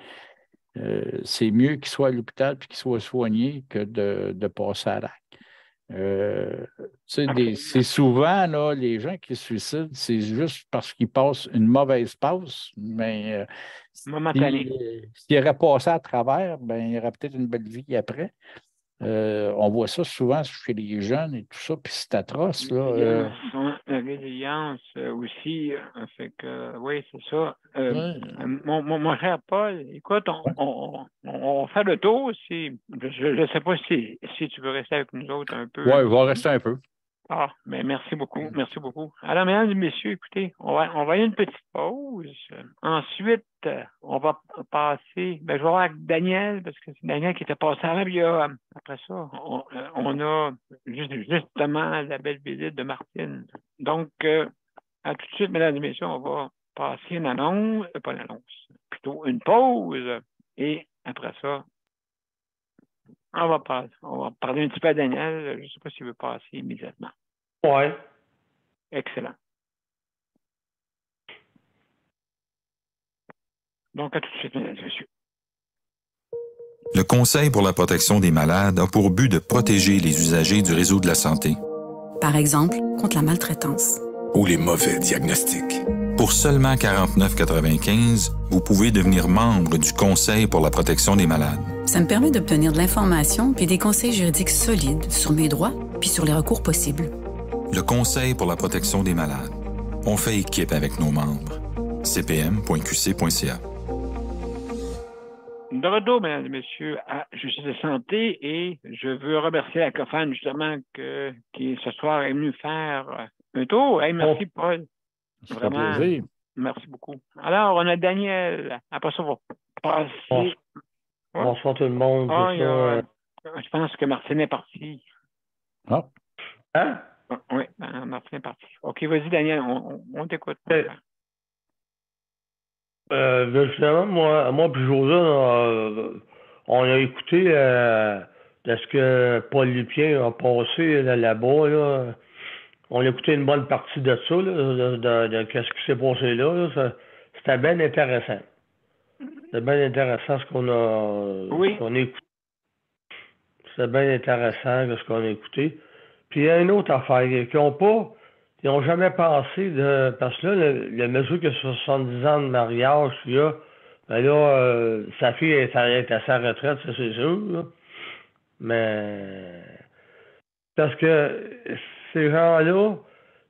[SPEAKER 1] c'est mieux qu'il soit à l'hôpital puis qu'il soit soigné que de passer à l'acte. Tu sais, c'est souvent, là, les gens qui se suicident, c'est juste parce qu'ils passent une mauvaise passe, mais
[SPEAKER 2] Momentané.
[SPEAKER 1] s'ils auraient passé à travers, ben, il y aurait peut-être une belle vie après. On voit ça souvent chez les jeunes et tout ça, puis c'est atroce, là.
[SPEAKER 2] Résilience aussi. Fait que, oui, c'est ça.
[SPEAKER 1] Ouais.
[SPEAKER 2] Mon cher Paul, écoute, on fait le tour. Je ne sais pas si tu veux rester avec nous autres un peu.
[SPEAKER 1] Oui, il va rester un peu.
[SPEAKER 2] Ah, mais merci beaucoup, merci beaucoup. Alors, mesdames et messieurs, écoutez, on va aller une petite pause. Ensuite, on va passer, je vais voir avec Daniel, parce que c'est Daniel qui était passé avant, puis après ça, on a justement la belle visite de Martine. Donc, à tout de suite, mesdames et messieurs, on va passer une annonce, pas une annonce, plutôt une pause, et après ça, on va parler un petit peu à Daniel. Je ne sais pas s'il veut passer immédiatement.
[SPEAKER 3] Oui.
[SPEAKER 2] Excellent. Donc, à tout de suite, mesdames et messieurs.
[SPEAKER 6] Le Conseil pour la protection des malades a pour but de protéger les usagers du réseau de la santé.
[SPEAKER 4] Par exemple, contre la maltraitance.
[SPEAKER 5] Ou les mauvais diagnostics.
[SPEAKER 6] Pour seulement 49,95 $, vous pouvez devenir membre du Conseil pour la protection des malades.
[SPEAKER 4] Ça me permet d'obtenir de l'information puis des conseils juridiques solides sur mes droits puis sur les recours possibles.
[SPEAKER 6] Le Conseil pour la protection des malades. On fait équipe avec nos membres. cpm.qc.ca.
[SPEAKER 2] De retour, mesdames et messieurs, à Justice de santé, et je veux remercier la COFAN, justement, qui ce soir est venu faire un tour. Hey, merci, Paul.
[SPEAKER 1] Ça fait plaisir.
[SPEAKER 2] Merci beaucoup. Alors, on a Daniel. Après ça, on va passer.
[SPEAKER 3] Bonsoir tout le monde.
[SPEAKER 2] Je pense que Martine est partie.
[SPEAKER 1] Ah.
[SPEAKER 3] Hein?
[SPEAKER 2] Oui, Martine est partie. OK, vas-y, Daniel, on t'écoute.
[SPEAKER 3] Justement, moi puis José, on a écouté de ce que Paul Lupien a passé là-bas. Là. On a écouté une bonne partie de ça, là, de ce qui s'est passé là. C'était bien intéressant. C'était bien intéressant ce qu'on a écouté. C'était bien intéressant ce qu'on a écouté. Puis il y a une autre affaire ils n'ont jamais pensé parce que là, le monsieur qui a 70 ans de mariage, sa fille est à sa retraite, ça c'est sûr. Là. Mais parce que ces gens-là,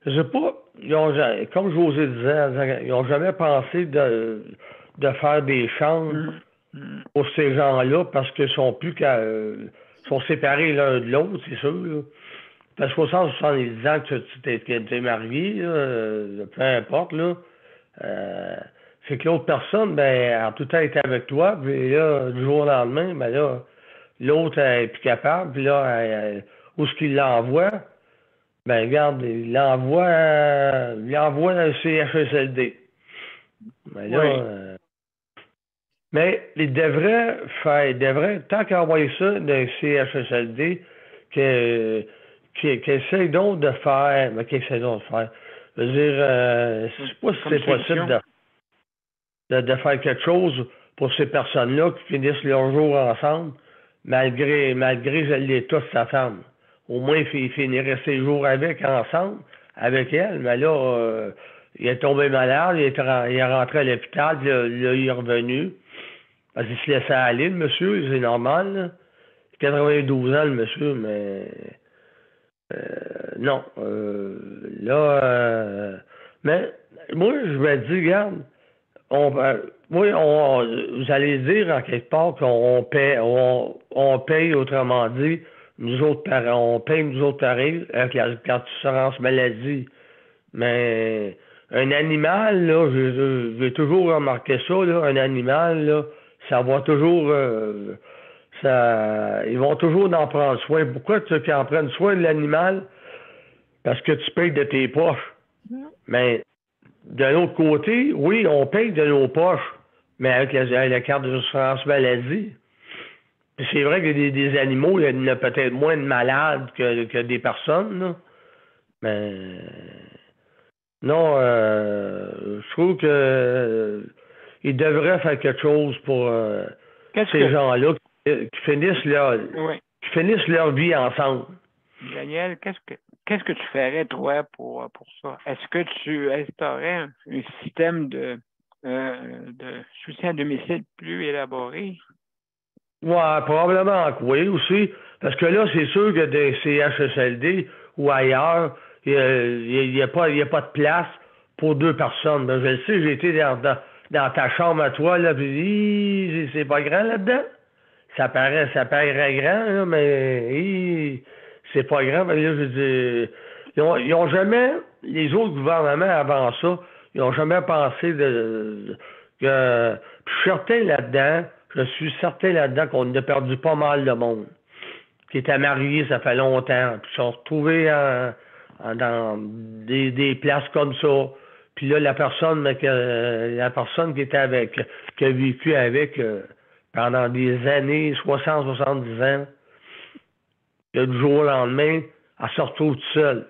[SPEAKER 3] je sais pas, comme José disait, ils n'ont jamais pensé de faire des chambres pour ces gens-là parce qu'ils sont sont séparés l'un de l'autre, c'est sûr. Là. Parce qu'au sens 70 ans que tu es marié, là, peu importe, là, c'est que l'autre personne, a tout le temps été avec toi, puis là, du jour au lendemain, là, l'autre est plus capable, puis là, où est-ce qu'il l'envoie? Regarde, il l'envoie dans le CHSLD. Mais il devrait, tant qu'envoyer ça dans le CHSLD, qu'il essaye donc de faire. Mais qu'il essaye donc de faire. Je veux dire, je sais pas si c'est possible de faire quelque chose pour ces personnes-là qui finissent leur jour ensemble, malgré l'état de sa femme. Au moins, il finirait ses jours ensemble, avec elle, mais là, il est tombé malade, il est rentré à l'hôpital, puis là, il est revenu. Parce qu'il se laissait aller, le monsieur, c'est normal, là. 92 ans, le monsieur, mais non. Mais moi, je me dis, regarde, vous allez dire en quelque part qu'on paye, autrement dit, nous autres pareils, on paye nous autres pareils avec l'assurance maladie. Mais un animal, là, j'ai toujours remarqué ça, là, un animal, là, ça va toujours, ils vont toujours en prendre soin. Pourquoi tu veux qu'ils en prennent soin de l'animal? Parce que tu payes de tes poches. Mais de l'autre côté, oui, on paye de nos poches, mais avec la carte d'assurance maladie. Puis c'est vrai que des animaux, il y en a peut-être moins de malades que des personnes, là. Mais non, je trouve que ils devraient faire quelque chose pour ces gens-là qui finissent leur vie ensemble.
[SPEAKER 2] Daniel, qu'est-ce que tu ferais, toi, pour ça? Est-ce que tu instaurais un système de soutien à domicile plus élaboré?
[SPEAKER 3] Ouais, probablement que oui aussi. Parce que là, c'est sûr que des CHSLD ou ailleurs, il n'y a pas de place pour 2 personnes. Ben, je le sais, j'ai été dans ta chambre à toi, là, puis c'est pas grand là-dedans. Ça paraît grand, là, mais c'est pas grand. Mais là, je dis, ils ont jamais, les autres gouvernements avant ça, ils ont jamais pensé que je suis certain là-dedans qu'on a perdu pas mal de monde qui étaient mariés, ça fait longtemps, puis sont retrouvés dans des places comme ça. Puis là, la personne qui était avec, qui a vécu avec pendant des années, 60, 70 ans, du jour au lendemain, elle se retrouve toute seule.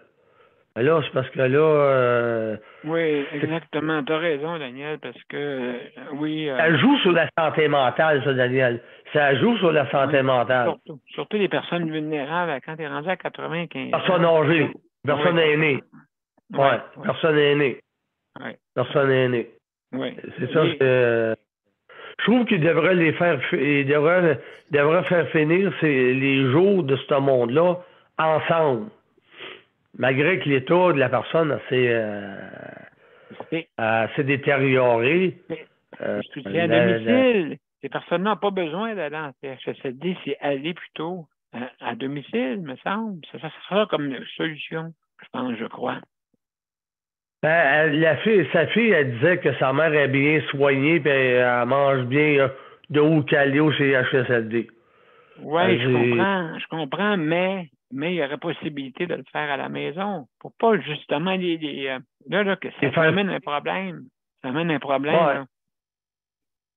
[SPEAKER 3] Mais là, c'est parce que là...
[SPEAKER 2] oui, exactement. Tu as raison, Daniel, parce que, oui...
[SPEAKER 3] ça joue sur la santé mentale, ça, Daniel. Ça joue sur la santé mentale.
[SPEAKER 2] Surtout les personnes vulnérables, quand tu es rendu à 95
[SPEAKER 3] personne âgée, personne aînée. Ouais, personne aînée.
[SPEAKER 2] Ouais.
[SPEAKER 3] Personne aînée.
[SPEAKER 2] Oui.
[SPEAKER 3] C'est ça que... je trouve qu'ils devraient devraient faire finir les jours de ce monde-là ensemble. Malgré que l'état de la personne s'est détérioré.
[SPEAKER 2] Soutien à domicile. Ces personnes n'ont pas besoin d'aller en CHSLD, c'est aller plutôt à domicile, me semble. Ça sera comme une solution, je crois.
[SPEAKER 3] Sa fille, elle disait que sa mère est bien soignée et elle mange bien de où qu'elle est au CHSLD.
[SPEAKER 2] Oui, je comprends, mais il y aurait possibilité de le faire à la maison pour pas justement que ça amène un problème. Ça amène un problème.
[SPEAKER 3] Ouais.
[SPEAKER 2] Là.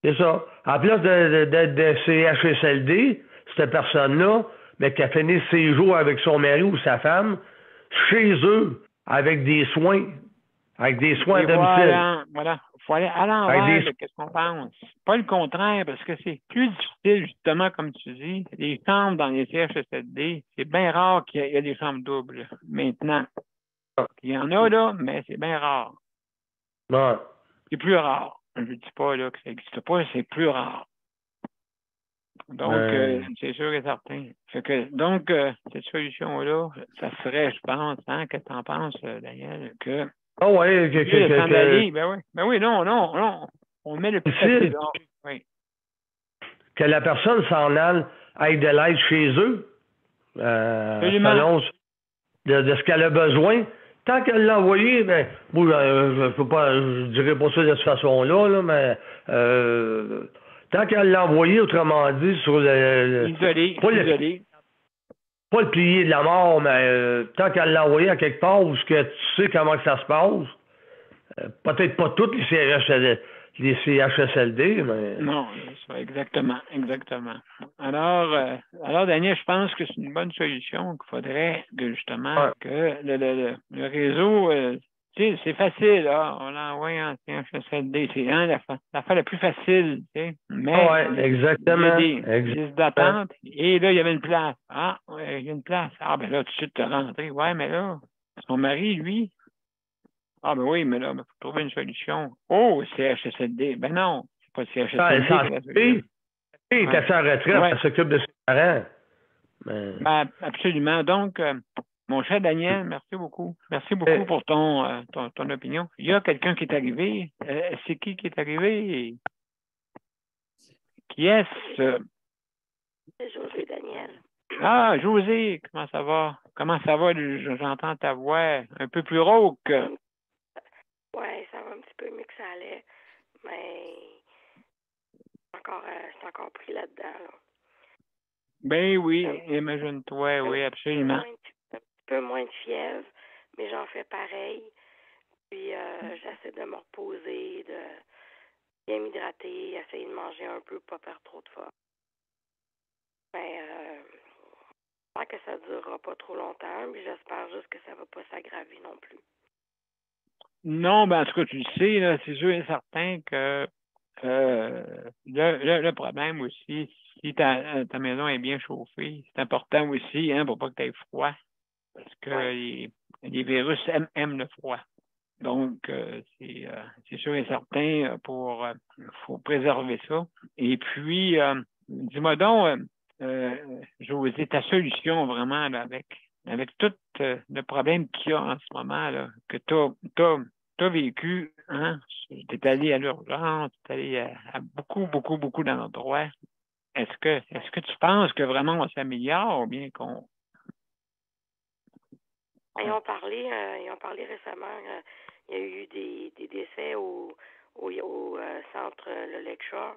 [SPEAKER 3] C'est ça. En place de CHSLD, cette personne-là, mais qui a fini ses jours avec son mari ou sa femme, chez eux, avec des soins. Avec des soins à domicile.
[SPEAKER 2] Voilà. Il faut aller à l'envers de ce qu'on pense. Pas le contraire, parce que c'est plus difficile, justement, comme tu dis. Les chambres dans les CHSLD, c'est bien rare qu'il y ait des chambres doubles maintenant. Il y en a, là, mais c'est bien rare.
[SPEAKER 3] Ouais. C'est
[SPEAKER 2] plus rare. Je ne dis pas là, que ça n'existe pas, c'est plus rare. Donc, c'est sûr et certain. Donc, cette solution-là, ça serait, je pense, qu'est-ce que tu en penses, Daniel, que...
[SPEAKER 3] Ah oui,
[SPEAKER 2] Ben oui, non. On met le plus facile. Oui.
[SPEAKER 3] Que la personne s'en aille de l'aide chez eux, selon de ce qu'elle a besoin. Tant qu'elle l'a envoyé, je dirais pas ça de cette façon-là, là, mais tant qu'elle l'a envoyé, autrement dit, sur
[SPEAKER 2] isolé.
[SPEAKER 3] Pas le plié de la mort, mais tant qu'elle l'a envoyé à quelque part où que tu sais comment que ça se passe, peut-être pas toutes les CHSLD, mais...
[SPEAKER 2] Non, exactement. Alors, Daniel, je pense que c'est une bonne solution qu'il faudrait que, justement, que le réseau... c'est facile, là. On l'envoie en CHSLD. C'est l'affaire la plus facile, tu sais. Mais
[SPEAKER 3] exactement.
[SPEAKER 2] Il y a des listes d'attente. Et là, il y avait une place. Ah, il y a une place. Ah, ben là, tout de suite, tu es rentré. Ouais, mais là, son mari, lui... Ah, ben oui, mais là, il faut trouver une solution. Oh, CHSLD. Ben non, c'est pas CHSLD qui est la solution.
[SPEAKER 3] Elle est à sa retraite, elle s'occupe de ses parents.
[SPEAKER 2] Ben, absolument. Donc... mon cher Daniel, merci beaucoup. Merci beaucoup pour ton opinion. Il y a quelqu'un qui est arrivé. C'est qui est arrivé? Qui est-ce?
[SPEAKER 7] C'est José, Daniel.
[SPEAKER 2] Ah, José, comment ça va? Comment ça va? J'entends ta voix un peu plus rauque.
[SPEAKER 7] Oui, peu mieux que ça allait, mais je suis encore pris là-dedans. Là.
[SPEAKER 2] Ben oui, imagine-toi, oui, absolument.
[SPEAKER 7] Un petit peu moins de fièvre, mais j'en fais pareil. Puis j'essaie de me reposer, de bien m'hydrater, essayer de manger un peu, pas perdre trop de force. Mais j'espère que ça ne durera pas trop longtemps, puis j'espère juste que ça ne va pas s'aggraver non plus.
[SPEAKER 2] Non, ben en tout cas, tu le sais, là, c'est sûr et certain que le problème aussi, si ta maison est bien chauffée, c'est important aussi, hein, pour pas que tu aies froid, parce que les virus aiment le froid. Donc, c'est sûr et certain faut préserver ça. Et puis, dis-moi donc, José, ta solution vraiment là, avec tout le problème qu'il y a en ce moment, là, que t'as vécu, hein? Tu es allé à l'urgence, tu es allé à beaucoup d'endroits. Est-ce que tu penses que vraiment on s'améliore ou bien qu'on...
[SPEAKER 7] Ils ont parlé récemment. Il y a eu des décès au centre le Lakeshore.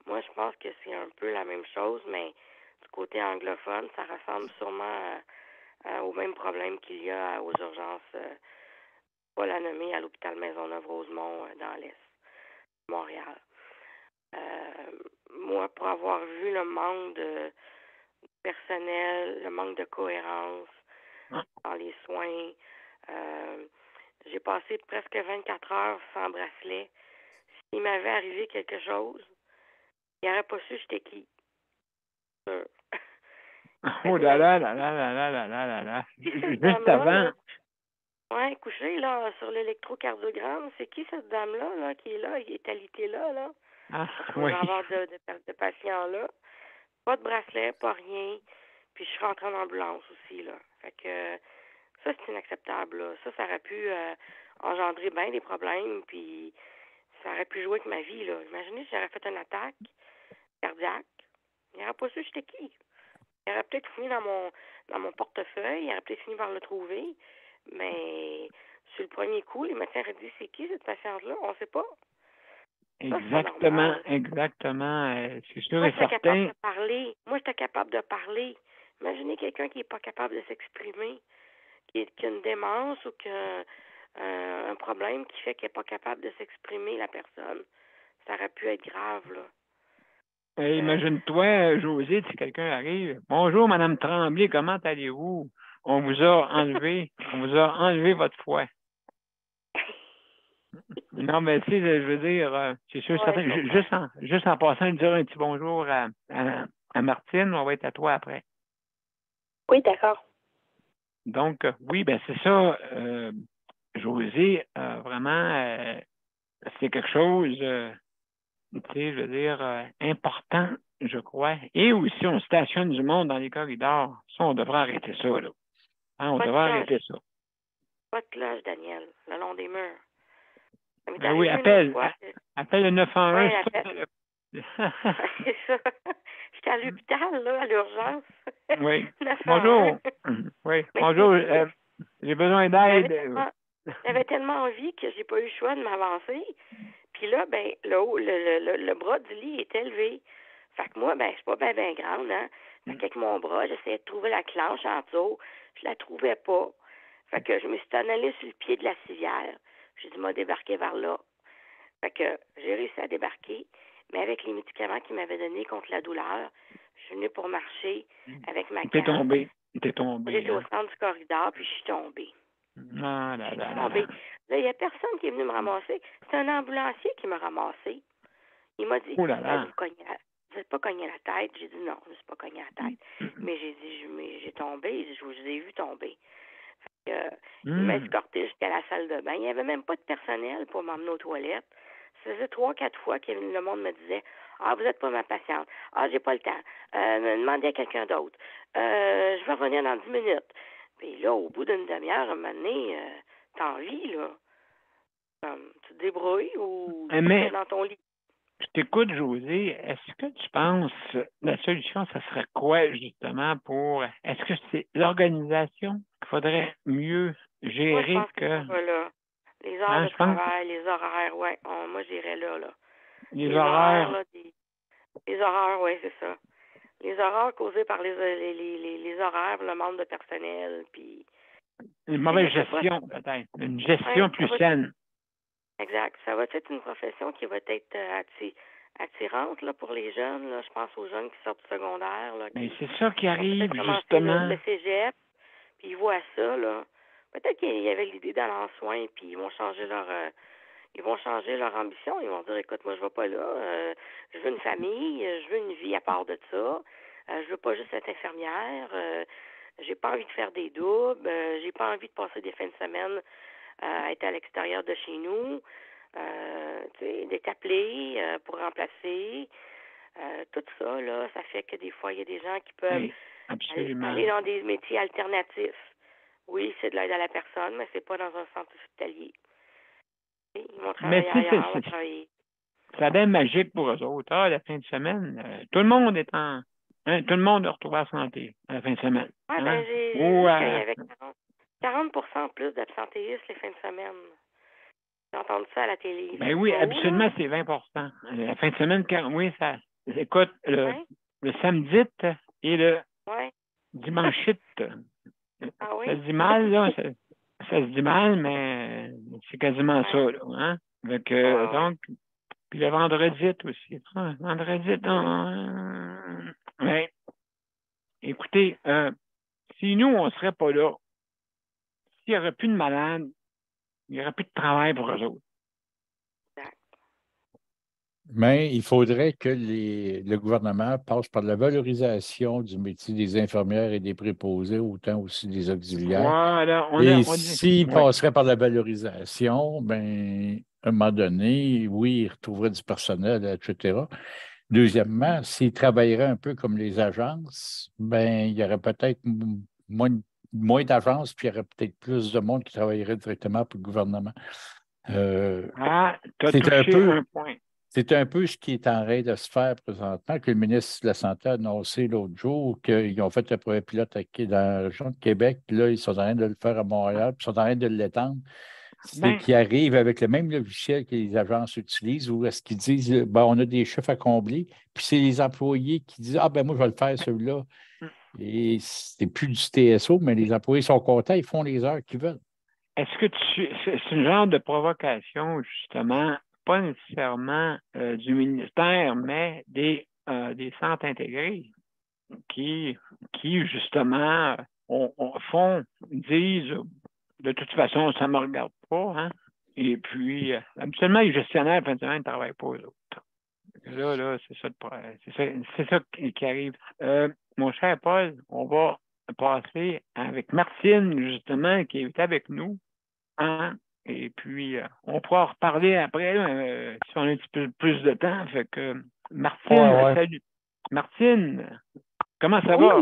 [SPEAKER 7] Moi, je pense que c'est un peu la même chose, mais du côté anglophone, ça ressemble sûrement au même problème qu'il y a aux urgences, pas la nommer, à l'hôpital Maisonneuve-Rosemont dans l'Est de Montréal. Moi, pour avoir vu le manque de personnel, le manque de cohérence dans les soins, j'ai passé presque 24 heures sans bracelet. S'il m'avait arrivé quelque chose, il n'aurait pas su j'étais qui.
[SPEAKER 2] Oh là là là là là là là là là là. Juste avant.
[SPEAKER 7] Oui, couché là, sur l'électrocardiogramme. C'est qui cette dame-là là, qui est là, qui est alitée là?
[SPEAKER 2] Ah,
[SPEAKER 7] pour avoir de patients là. Pas de bracelet, pas rien. Puis je suis rentrée en ambulance aussi, là. Fait que ça, c'est inacceptable, là. Ça aurait pu engendrer bien des problèmes, puis ça aurait pu jouer avec ma vie, là. Imaginez si j'aurais fait une attaque cardiaque. Il n'aurait pas su j'étais qui. Il aurait peut-être fini dans mon portefeuille, il aurait peut-être fini par le trouver, mais sur le premier coup, les médecins auraient dit, c'est qui cette patiente-là? On ne sait pas.
[SPEAKER 2] Exactement. C'est sûr et certain.
[SPEAKER 7] Moi, j'étais capable de parler. Imaginez quelqu'un qui n'est pas capable de s'exprimer, qui a une démence ou qui a un problème qui fait qu'il n'est pas capable de s'exprimer, la personne. Ça aurait pu être grave, là.
[SPEAKER 2] Imagine-toi, José, si quelqu'un arrive. Bonjour, Madame Tremblay, comment allez-vous? On vous a enlevé votre foie. Non, mais tu sais, je veux dire, c'est sûr, certain. Juste en passant, dire un petit bonjour à Martine, on va être à toi après.
[SPEAKER 7] Oui, d'accord.
[SPEAKER 2] Donc, oui, ben c'est ça, José, vraiment, c'est quelque chose, tu sais, je veux dire, important, je crois. Et aussi, on stationne du monde dans les corridors. Ça, on devrait arrêter ça, là. Hein, on devrait arrêter ça.
[SPEAKER 7] Pas de cloche, Daniel, le long des murs.
[SPEAKER 2] Ben oui, appelle le 911.
[SPEAKER 7] Ouais, c'est ça. J'étais à l'hôpital, là, à l'urgence.
[SPEAKER 2] Oui. Bonjour. Oui. Bonjour. J'ai besoin d'aide.
[SPEAKER 7] J'avais tellement envie que j'ai pas eu le choix de m'avancer. Puis là, ben, le bras du lit est élevé. Fait que moi, ben, je suis pas bien grande, hein. Fait qu'avec mon bras, j'essayais de trouver la clenche en dessous. Je la trouvais pas. Fait que je me suis en allée sur le pied de la civière. J'ai dû me débarquer vers là. Fait que j'ai réussi à débarquer, mais avec les médicaments qu'ils m'avaient donnés contre la douleur, je suis venue pour marcher avec ma canne.
[SPEAKER 2] T'es tombée.
[SPEAKER 7] J'étais au centre du corridor, puis je suis tombée.
[SPEAKER 2] Ah, là, là, là.
[SPEAKER 7] Là, il n'y a personne qui est venu me ramasser. C'est un ambulancier qui m'a ramassé. Il m'a dit,
[SPEAKER 2] oh là là.
[SPEAKER 7] Vous n'êtes pas cogné la tête? J'ai dit non, je ne suis pas cogné la tête. Mais j'ai dit, j'ai tombé, je vous ai vu tomber. Il m'a escorté jusqu'à la salle de bain. Il n'y avait même pas de personnel pour m'emmener aux toilettes. Ça faisait 3-4 fois que le monde me disait, ah, vous n'êtes pas ma patiente. Ah, j'ai pas le temps. Demandez à quelqu'un d'autre. Je vais revenir dans 10 minutes. Puis là, au bout d'une demi-heure, à un moment donné, t'as envie, là. Tu te débrouilles ou tu es dans ton lit?
[SPEAKER 2] Je t'écoute, José. Est-ce que tu penses la solution, ça serait quoi, justement, pour... Est-ce que c'est l'organisation qu'il faudrait mieux gérer
[SPEAKER 7] Moi, je pense que ça va là. Les heures de travail, les horaires, oui. Moi, j'irais là.
[SPEAKER 2] Les horaires.
[SPEAKER 7] Là, les horaires, oui, c'est ça. Les horaires causés par les horaires, le manque de personnel, puis...
[SPEAKER 2] Une mauvaise gestion, peut-être. Une gestion plus saine.
[SPEAKER 7] Exact. Ça va être une profession qui va être attirante là, pour les jeunes. Là. Je pense aux jeunes qui sortent du secondaire. Là,
[SPEAKER 2] mais c'est ça qui arrive, justement.
[SPEAKER 7] Le cégep, puis ils voient ça. Là. Peut-être qu'il y avait l'idée d'aller en soins, puis ils vont changer leur ambition. Ils vont dire, écoute, moi, je ne vais pas là. Je veux une famille, je veux une vie à part de ça. Je veux pas juste être infirmière. J'ai pas envie de faire des doubles. J'ai pas envie de passer des fins de semaine à être à l'extérieur de chez nous. D'être appelé pour remplacer. Tout ça, là, ça fait que des fois, il y a des gens qui peuvent aller dans des métiers alternatifs. Oui, c'est de l'aide à la personne, mais c'est pas dans un centre hospitalier. Ils vont travailler ailleurs, ils vont travailler.
[SPEAKER 2] C'est bien magique pour eux autres. La fin de semaine, tout le monde est tout le monde a retrouvé la santé à la fin de semaine.
[SPEAKER 7] Oui, j'ai vu qu'il y avait 40% plus d'absentéistes les fins de semaine. J'ai entendu ça à la télé.
[SPEAKER 2] Ben oui, absolument, c'est 20%. La fin de semaine, oui, ça. Écoute, le samedi et le dimanche.
[SPEAKER 7] Ah oui?
[SPEAKER 2] Ça se dit mal, là. Ça se dit mal, mais c'est quasiment ça, là. Hein? Donc, puis le vendredi aussi. Vendredi, mais, écoutez, si nous, on ne serait pas là, s'il n'y aurait plus de malades, il n'y aurait plus de travail pour eux autres.
[SPEAKER 1] Mais il faudrait que le gouvernement passe par la valorisation du métier des infirmières et des préposés, autant aussi des auxiliaires.
[SPEAKER 2] Voilà,
[SPEAKER 1] s'il passerait par la valorisation, ben, à un moment donné, oui, il retrouverait du personnel, etc. Deuxièmement, s'il travaillerait un peu comme les agences, ben, il y aurait peut-être moins d'agences, puis il y aurait peut-être plus de monde qui travaillerait directement pour le gouvernement. C'est un peu ce qui est en train de se faire présentement, que le ministre de la Santé a annoncé l'autre jour qu'ils ont fait un premier pilote dans la région de Québec, puis là, ils sont en train de le faire à Montréal, puis ils sont en train de l'étendre. C'est qu'ils arrivent avec le même logiciel que les agences utilisent, ou est-ce qu'ils disent, on a des chiffres à combler, puis c'est les employés qui disent, moi, je vais le faire celui-là. Et c'est plus du TSO, mais les employés sont contents, ils font les heures qu'ils veulent.
[SPEAKER 2] Est-ce que c'est un genre de provocation, justement, pas nécessairement du ministère, mais des centres intégrés qui justement, disent de toute façon, ça ne me regarde pas, hein? Et puis, habituellement, les gestionnaires, fin de semaine, ne travaillent pas, eux autres. Là, c'est ça qui arrive. Mon cher Paul, on va passer avec Martine, justement, qui est avec nous. Hein? Et puis, on pourra en reparler après, si on a un petit peu plus de temps. Fait que, Martine, salut. Martine, comment ça va?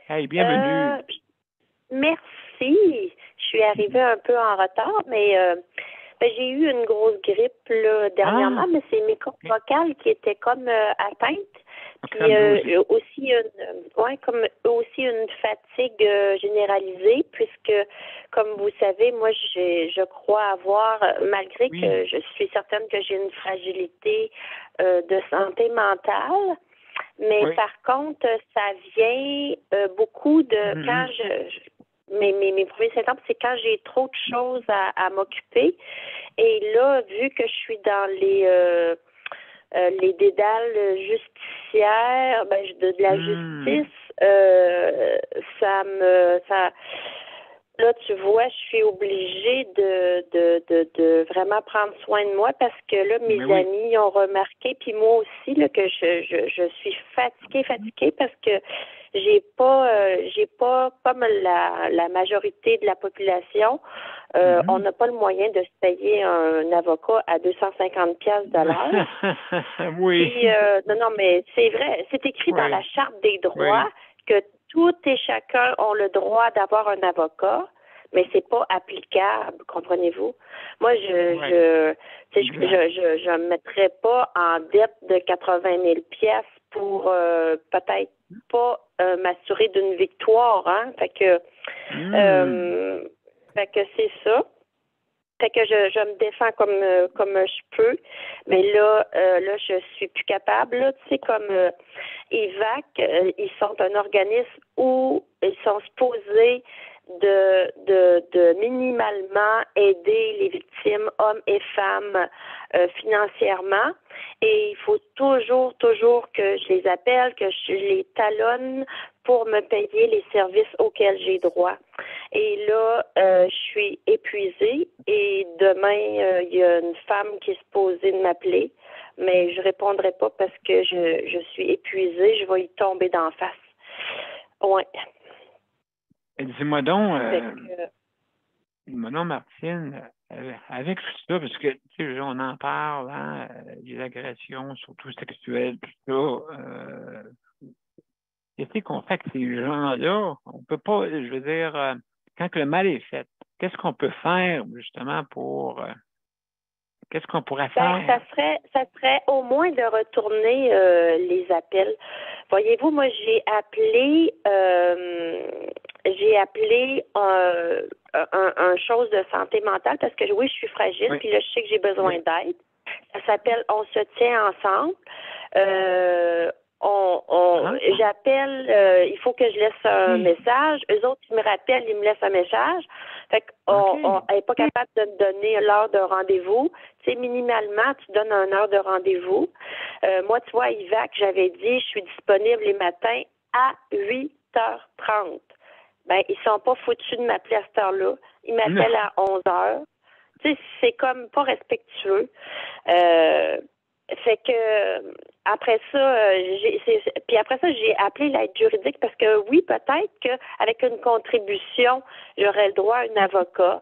[SPEAKER 2] Hey, bienvenue.
[SPEAKER 8] Merci. Je suis arrivée un peu en retard, mais j'ai eu une grosse grippe là, dernièrement, mais c'est mes cordes vocales qui étaient comme atteintes. Puis aussi une fatigue généralisée, puisque, comme vous savez, moi, je crois avoir, malgré que je suis certaine que j'ai une fragilité de santé mentale, mais par contre, ça vient beaucoup de quand mes premiers symptômes, c'est quand j'ai trop de choses à m'occuper. Et là, vu que je suis dans les dédales justicières, de la justice, là, tu vois, je suis obligée de vraiment prendre soin de moi parce que là, mes amis ont remarqué, puis moi aussi, là, que je suis fatiguée parce que j'ai pas comme la majorité de la population, on n'a pas le moyen de se payer un avocat à 250 piastres de l'heure.
[SPEAKER 2] Oui.
[SPEAKER 8] Puis, non, mais c'est vrai, c'est écrit dans la Charte des droits que tout et chacun ont le droit d'avoir un avocat, mais c'est pas applicable, comprenez-vous? Moi, je me mettrais pas en dette de 80 000 piastres pour peut-être pas m'assurer d'une victoire, hein? Fait que c'est ça. Fait que je me défends comme je peux, mais là je suis plus capable. Là, tu sais, comme IVAC, ils sont un organisme où ils sont supposés de minimalement aider les victimes, hommes et femmes, financièrement. Et il faut toujours que je les appelle, que je les talonne pour me payer les services auxquels j'ai droit. Et là, je suis épuisée et demain, il y a une femme qui est supposée de m'appeler, mais je répondrai pas parce que je suis épuisée, je vais y tomber d'en face. Ouais.
[SPEAKER 2] Dis-moi donc, Martine, avec tout ça, parce que tu sais, on en parle, hein, des agressions, surtout sexuelles, tout ça. Qu'est-ce qu'on fait avec ces gens-là? On peut pas, je veux dire, quand le mal est fait, qu'est-ce qu'on peut faire justement pour qu'est-ce qu'on pourrait faire?
[SPEAKER 8] Ça serait au moins de retourner les appels. Voyez-vous, moi j'ai appelé un chose de santé mentale parce que oui, je suis fragile,
[SPEAKER 2] oui.
[SPEAKER 8] Puis là, je sais que j'ai besoin d'aide. Ça s'appelle On se tient ensemble. J'appelle, il faut que je laisse un message. Eux autres, ils me rappellent, ils me laissent un message. Fait qu'on n'est pas capable de me donner l'heure de rendez-vous. Tu sais, minimalement, tu donnes une heure de rendez-vous. Moi, tu vois, IVAC, j'avais dit, je suis disponible les matins à 8h30. Ben, ils sont pas foutus de m'appeler à cette heure-là. Ils m'appellent à 11h. Tu sais, c'est comme pas respectueux. Fait que après ça, j'ai appelé l'aide juridique parce que oui, peut-être qu'avec une contribution, j'aurais le droit à un avocat.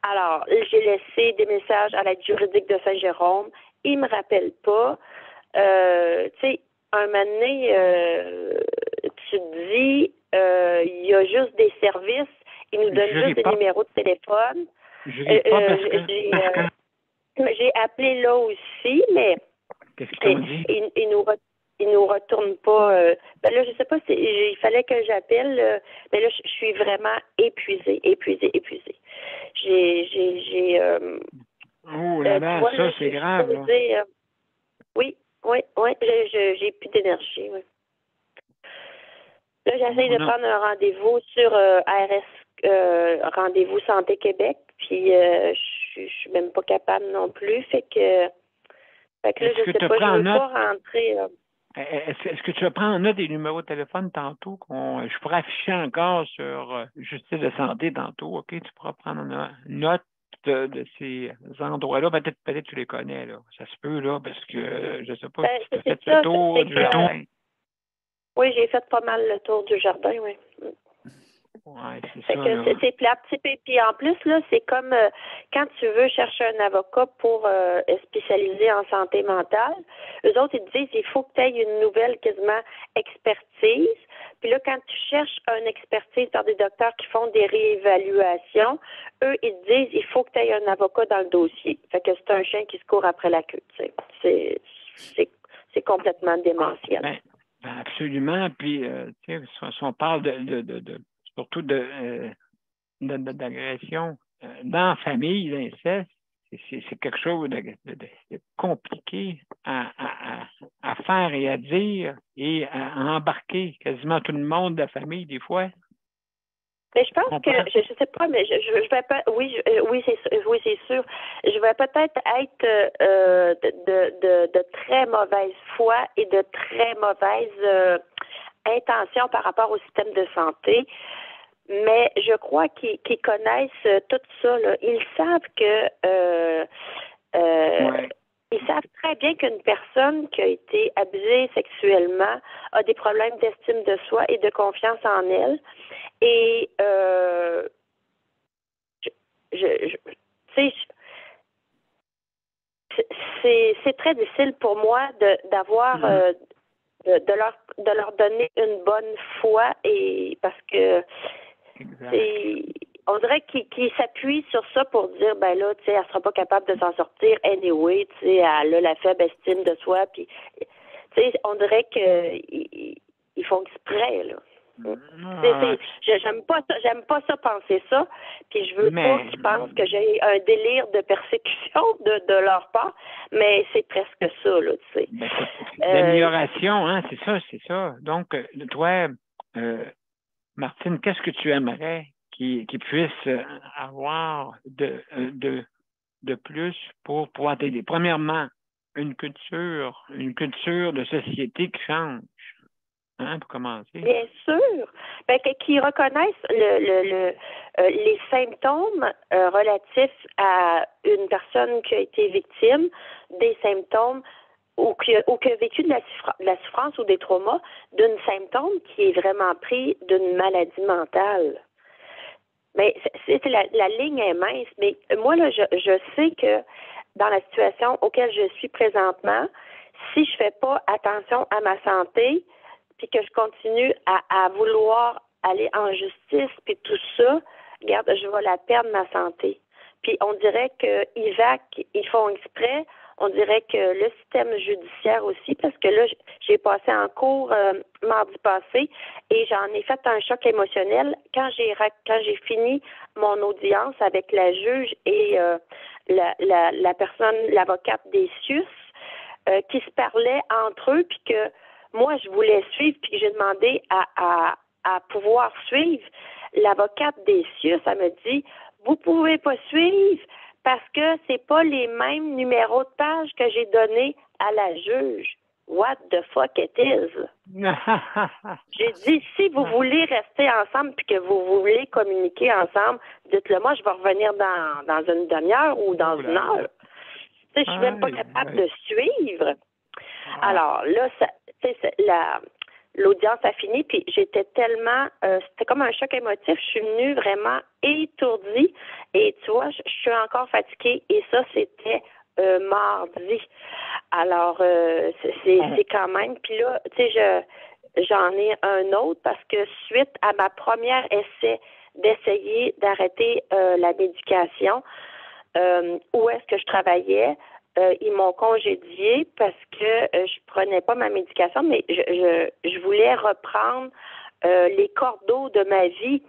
[SPEAKER 8] Alors, j'ai laissé des messages à l'aide juridique de Saint-Jérôme. Ils me rappellent pas. Tu sais, un moment donné, tu te dis, il y a juste des services. Ils nous donnent juste des numéros de téléphone. J'ai appelé là aussi, mais
[SPEAKER 2] qu'est-ce qu'ils t'ont dit?
[SPEAKER 8] Ils nous retournent pas. Ben là, je sais pas si il fallait que j'appelle, mais là, je suis vraiment épuisée. J'ai
[SPEAKER 2] oh là là, ça c'est grave.
[SPEAKER 8] Oui, j'ai plus d'énergie. Oui. Là, j'essaie de prendre un rendez-vous sur ARS, Rendez-vous Santé Québec, puis je suis même pas capable non plus. Fait que là, je sais pas, je veux pas rentrer.
[SPEAKER 2] Est-ce que tu vas prendre en note des numéros de téléphone tantôt je pourrais afficher encore sur Justice de santé tantôt, OK? Tu pourras prendre une note de ces endroits-là. Peut-être tu les connais, là. Ça se peut, là, parce que je sais pas si tu as fait le tour du jardin.
[SPEAKER 8] Oui, j'ai fait pas mal le tour du jardin, oui.
[SPEAKER 2] Ouais, c'est ça.
[SPEAKER 8] C'est plate. Puis en plus, là, c'est comme quand tu veux chercher un avocat pour spécialiser en santé mentale, eux autres, ils te disent il faut que tu aies une nouvelle quasiment expertise. Puis là, quand tu cherches une expertise dans des docteurs qui font des réévaluations, eux, ils te disent il faut que tu aies un avocat dans le dossier. Fait que c'est un chien qui se court après la queue, tu sais. C'est complètement démentiel.
[SPEAKER 2] Ben absolument. Puis, tu sais, si on parle surtout d'agression dans la famille, l'inceste, c'est quelque chose de compliqué à faire et à dire et à embarquer quasiment tout le monde de la famille des fois.
[SPEAKER 8] Mais je pense que je sais pas, mais je vais pas. Oui, c'est sûr. Je vais peut-être être de très mauvaise foi et de très mauvaise intention par rapport au système de santé. Mais je crois qu'ils connaissent tout ça. Là. Ils savent que ils savent très bien qu'une personne qui a été abusée sexuellement a des problèmes d'estime de soi et de confiance en elle. Et c'est très difficile pour moi d'avoir de leur donner une bonne foi et parce que on dirait qu'ils s'appuient sur ça pour dire ben là, tu sais, elle sera pas capable de s'en sortir anyway, tu sais, elle a la faible estime de soi, puis tu sais, on dirait qu'ils font exprès, là. J'aime pas ça penser ça, puis je veux pas qu'ils pensent que j'ai un délire de persécution de leur part, mais c'est presque ça, là, tu sais.
[SPEAKER 2] L'amélioration, hein, c'est ça. Donc, toi, Martine, qu'est-ce que tu aimerais qu'ils puissent avoir de plus pour pouvoir t'aider? Premièrement, une culture de société qui change. Hein, pour commencer.
[SPEAKER 8] Bien sûr. Qu'ils reconnaissent les symptômes relatifs à une personne qui a été victime des symptômes ou qui a vécu de la souffrance ou des traumas d'un symptôme qui est vraiment pris d'une maladie mentale. Mais la ligne est mince. Mais moi, là, je sais que dans la situation auquel je suis présentement, si je fais pas attention à ma santé, puis que je continue à vouloir aller en justice, puis tout ça, regarde, je vais la perdre, ma santé. Puis on dirait que IVAC, ils font exprès, on dirait que le système judiciaire aussi, parce que là, j'ai passé en cours mardi passé et j'en ai fait un choc émotionnel quand j'ai fini mon audience avec la juge et la personne, l'avocate des CIUS, qui se parlaient entre eux, puis que moi, je voulais suivre, puis j'ai demandé à pouvoir suivre. L'avocate des CIUS, elle me dit, vous pouvez pas suivre parce que c'est pas les mêmes numéros de page que j'ai donnés à la juge. What the fuck it is? J'ai dit, si vous voulez rester ensemble puis que vous voulez communiquer ensemble, dites-le moi, je vais revenir dans une demi-heure ou dans une heure. Tu sais, je suis même pas capable de suivre. Alors là, l'audience a fini, puis j'étais tellement, c'était comme un choc émotif. Je suis venue vraiment étourdie, et tu vois, je suis encore fatiguée, et ça, c'était mardi. Alors, c'est quand même, puis là, tu sais, j'en ai un autre, parce que suite à ma première essai d'essayer d'arrêter la médication, où est-ce que je travaillais, ils m'ont congédiée parce que je prenais pas ma médication, mais je voulais reprendre les cordeaux de ma vie.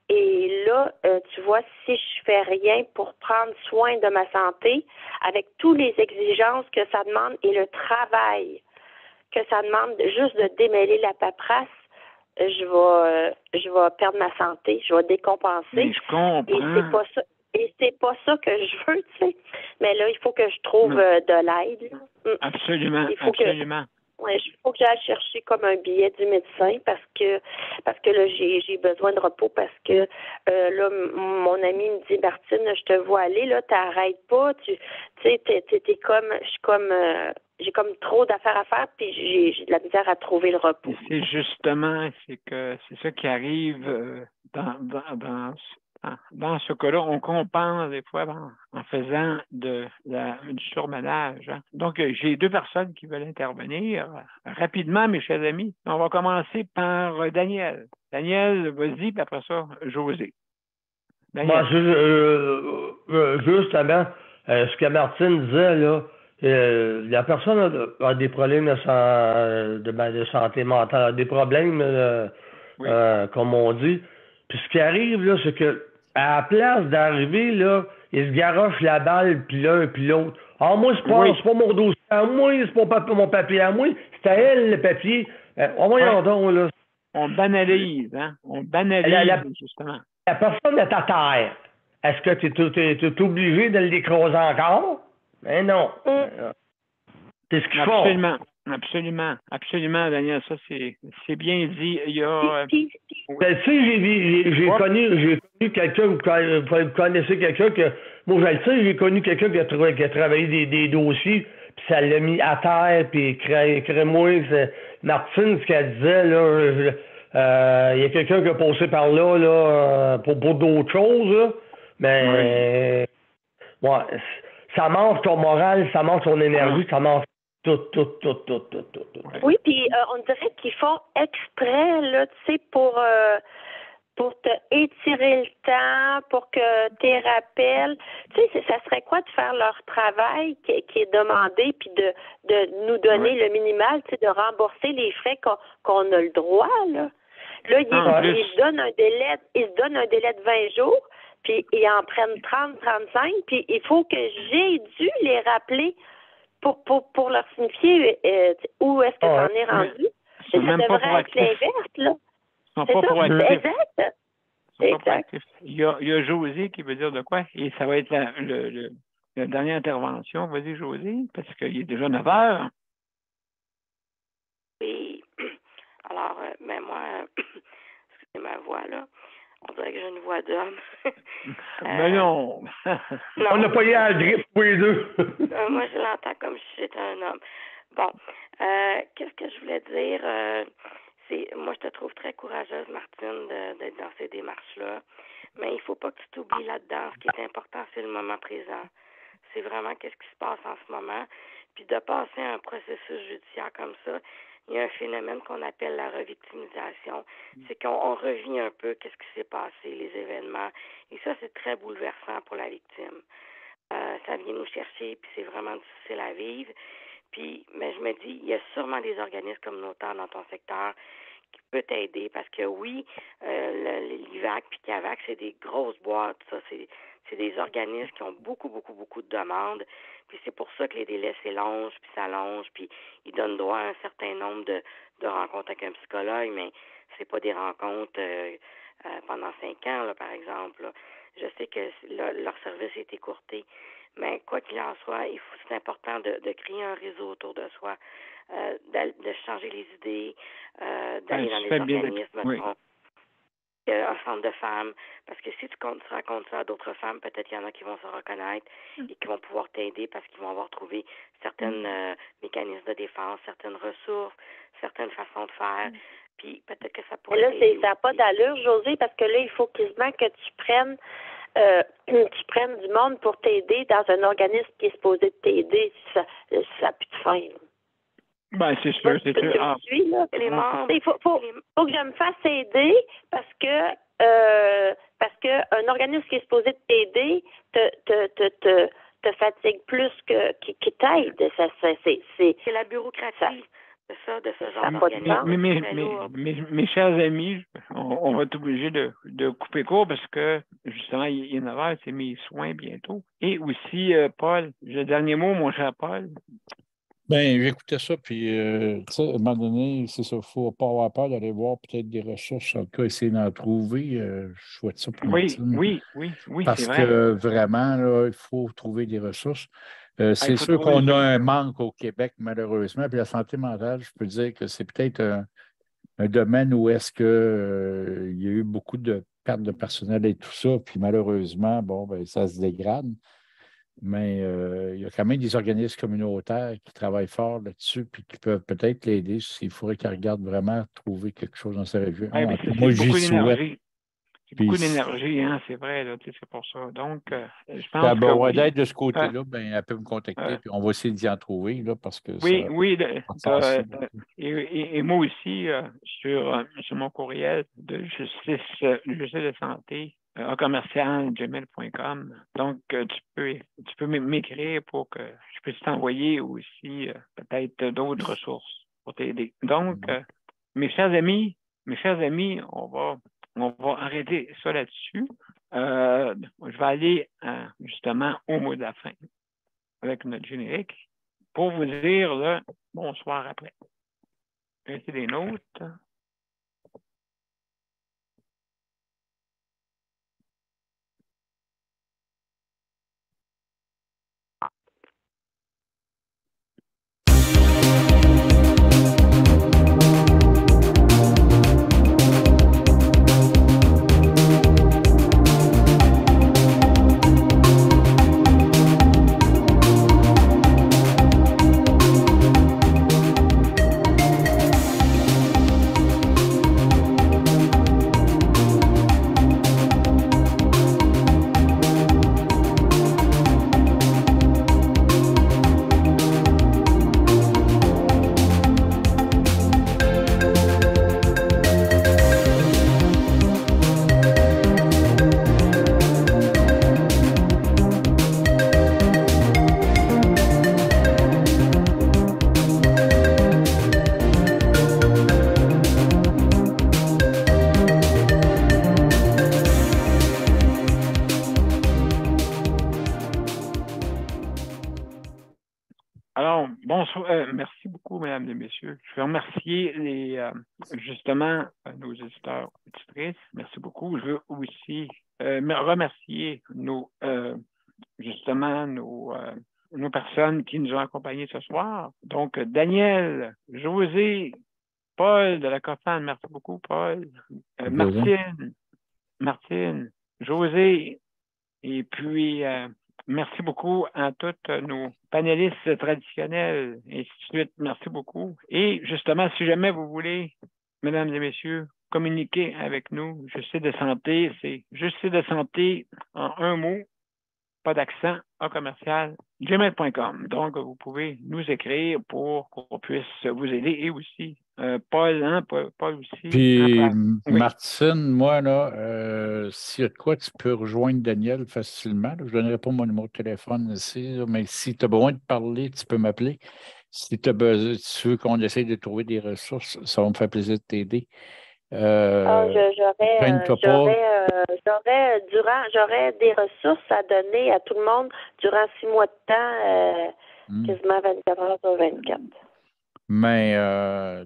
[SPEAKER 8] Et là, tu vois, si je fais rien pour prendre soin de ma santé, avec toutes les exigences que ça demande et le travail que ça demande juste de démêler la paperasse, je vais perdre ma santé, je vais décompenser.
[SPEAKER 2] Mais je comprends.
[SPEAKER 8] Et c'est pas ça que je veux, tu sais. Mais là, il faut que je trouve de l'aide.
[SPEAKER 2] Absolument,
[SPEAKER 8] il faut
[SPEAKER 2] absolument.
[SPEAKER 8] Il faut que j'aille chercher comme un billet du médecin parce que là, j'ai besoin de repos parce que là, mon ami me dit, Martine, je te vois aller, là, t'arrêtes pas, tu sais, t'es comme, j'ai comme trop d'affaires à faire, puis j'ai de la misère à trouver le repos.
[SPEAKER 2] C'est justement, c'est ça qui arrive dans ce cas-là, on compense des fois en faisant du surmenage. Hein. Donc, j'ai deux personnes qui veulent intervenir rapidement, mes chers amis. On va commencer par Daniel. Daniel, vas-y, puis après ça, José.
[SPEAKER 3] Moi, justement, ce que Martine disait, là, la personne a des problèmes de santé mentale, a des problèmes, comme on dit. Puis ce qui arrive, là, c'est que à la place d'arriver, là, ils se garochent la balle, puis l'un, puis l'autre. Ah, moi, c'est pas mon dossier à moi, c'est pas mon papier à moi, c'est à elle, le papier. Voyons donc, là.
[SPEAKER 2] On banalise, hein? On banalise, justement.
[SPEAKER 3] La personne est à terre. Est-ce que tu es obligé de l'écraser encore? Ben non. C'est ce qu'ils font.
[SPEAKER 2] Absolument, Daniel. Ça, c'est bien dit. Il y a...
[SPEAKER 3] Ben, tu sais, j'ai connu quelqu'un, vous connaissez quelqu'un que... Moi, je le sais, j'ai connu quelqu'un qui a travaillé des dossiers, puis ça l'a mis à terre, puis crée-moi, Martine, ce qu'elle disait, là, il y a quelqu'un qui a passé par là, pour d'autres choses, là, mais... Ouais, ça mange ton moral, ça mange ton énergie, ça mange tout.
[SPEAKER 8] Oui, puis on dirait qu'ils font exprès, là, tu sais, pour te étirer le temps, pour que tu rappelles. Tu sais, ça serait quoi de faire leur travail qui est demandé, puis de nous donner le minimal, tu sais, de rembourser les frais qu'on a le droit, là. Là, ils se donnent un délai de 20 jours, puis ils en prennent 30, 35, puis il faut que j'ai dû les rappeler pour leur signifier où est-ce que ça en est rendu. Ça devrait être l'inverse, là.
[SPEAKER 2] C'est ça,
[SPEAKER 8] exact. Exact.
[SPEAKER 2] Il y a José qui veut dire de quoi? Et ça va être la dernière intervention. Vas-y, José, parce qu'il est déjà 9 heures.
[SPEAKER 7] Oui. Alors, mais moi, excusez ma voix, là. On dirait que j'ai une voix d'homme.
[SPEAKER 2] Mais non.
[SPEAKER 3] On n'a pas eu à la grippe tous les deux.
[SPEAKER 7] Moi, je l'entends comme si j'étais un homme. Bon, qu'est-ce que je voulais dire? Moi, je te trouve très courageuse, Martine, d'être dans ces démarches-là. Mais il ne faut pas que tu t'oublies là-dedans. Ce qui est important, c'est le moment présent. C'est vraiment qu'est-ce qui se passe en ce moment. Puis de passer un processus judiciaire comme ça, il y a un phénomène qu'on appelle la revictimisation. C'est qu'on revit un peu qu'est-ce qui s'est passé, les événements. Et ça, c'est très bouleversant pour la victime. Ça vient nous chercher, puis c'est vraiment difficile à vivre. Puis, mais je me dis, il y a sûrement des organismes communautaires dans ton secteur qui peuvent t'aider parce que oui, l'IVAC puis CAVAC, c'est des grosses boîtes, ça. C'est des organismes qui ont beaucoup de demandes. Puis c'est pour ça que les délais s'allongent, puis ils donnent droit à un certain nombre de rencontres avec un psychologue, mais c'est pas des rencontres pendant 5 ans, là, par exemple. Là. Je sais que leur service est écourté. Mais quoi qu'il en soit, c'est important de créer un réseau autour de soi, de changer les idées, d'aller dans les organismes, un centre de femmes, parce que si tu racontes ça à d'autres femmes, peut-être qu'il y en a qui vont se reconnaître et qui vont pouvoir t'aider parce qu'ils vont avoir trouvé certains mécanismes de défense, certaines ressources, certaines façons de faire. Puis peut-être que ça pourrait
[SPEAKER 8] t'aider. Là, ça n'a pas d'allure, Josée, parce que là, il faut quasiment que tu prennes du monde pour t'aider dans un organisme qui est supposé t'aider. Ça n'a plus de fin.
[SPEAKER 2] Ben, c'est sûr, c'est sûr.
[SPEAKER 8] Il faut que je me fasse aider parce que un organisme qui est supposé t'aider te fatigue plus qu'il t'aide.
[SPEAKER 7] C'est la bureaucratie de ce genre d'organisme.
[SPEAKER 2] Mes chers amis, on va être obligé de couper court parce que justement, il y en a c'est mes soins bientôt. Et aussi, Paul, le dernier mot, mon cher Paul.
[SPEAKER 1] Bien, j'écoutais ça, puis, tu sais, à un moment donné, c'est ça, il ne faut pas avoir peur d'aller voir peut-être des ressources, en tout cas, essayer d'en trouver. Je souhaite ça pour Martine.
[SPEAKER 2] Oui,
[SPEAKER 1] parce que vraiment, là, il faut trouver des ressources. C'est sûr qu'on a un manque au Québec, malheureusement, puis la santé mentale, je peux dire que c'est peut-être un domaine où est-ce que il y a eu beaucoup de pertes de personnel et tout ça, puis malheureusement, bon, ben, ça se dégrade. Mais il y a quand même des organismes communautaires qui travaillent fort là-dessus puis qui peuvent peut-être l'aider. Il faudrait qu'ils regardent vraiment trouver quelque chose dans ces régions.
[SPEAKER 2] Moi, j'y souhaite. C'est beaucoup d'énergie, hein, c'est vrai, là, c'est pour ça. Donc, je pense que
[SPEAKER 1] d'aide de ce côté-là, ben, elle peut me contacter puis on va essayer d'y en trouver, là, parce que
[SPEAKER 2] et moi aussi, sur mon courriel de justice de santé, commercial@gmail.com. Donc, tu peux m'écrire pour que je puisse t'envoyer aussi peut-être d'autres ressources pour t'aider. Donc, mes chers amis, on va arrêter ça là-dessus. Je vais aller justement au mot de la fin avec notre générique pour vous dire le bonsoir après. Restez des notes. Alors, bonsoir. Merci beaucoup, mesdames et messieurs. Je veux remercier justement nos éditeurs et auditrices. Merci beaucoup. Je veux aussi remercier nos personnes qui nous ont accompagnés ce soir. Donc, Daniel, José, Paul de la Coffane, merci beaucoup, Paul. Martine, José, et puis merci beaucoup à tous nos panélistes traditionnels, et ainsi de suite. Merci beaucoup. Et justement, si jamais vous voulez, mesdames et messieurs, communiquer avec nous, Justice de santé, c'est Justice de santé en un mot, pas d'accent, en commercial, gmail.com. Donc, vous pouvez nous écrire pour qu'on puisse vous aider. Et aussi, Paul aussi.
[SPEAKER 1] Puis,
[SPEAKER 2] Oui.
[SPEAKER 1] Martine, moi, là, s'il y a de quoi, tu peux rejoindre Daniel facilement. Là. Je ne donnerai pas mon numéro de téléphone ici, là, mais si tu as besoin de parler, tu peux m'appeler. Si tu veux qu'on essaye de trouver des ressources, ça va me faire plaisir de t'aider.
[SPEAKER 8] J'aurais des ressources à donner à tout le monde durant 6 mois de temps, quasiment 24 heures sur 24.
[SPEAKER 1] Mais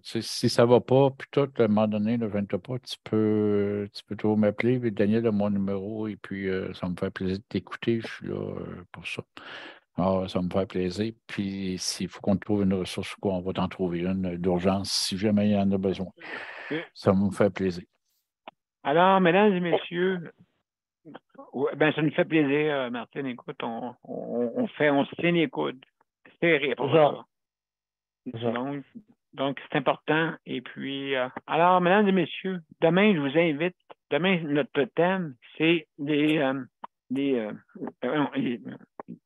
[SPEAKER 1] si ça ne va pas, puis tout, à un moment donné, je ne pas, tu peux toujours m'appeler. Daniel a mon numéro et puis ça me fait plaisir de t'écouter. Je suis là pour ça. Alors, ça me fait plaisir. Puis s'il faut qu'on trouve une ressource, on va t'en trouver une d'urgence si jamais il y en a besoin. Ça me fait plaisir.
[SPEAKER 2] Alors, mesdames et messieurs, ça nous fait plaisir, Martine. Écoute, on se tient les coudes. C'est rire pour ça. Donc, c'est important. Et puis, alors, mesdames et messieurs, demain, je vous invite. Demain, notre thème, c'est les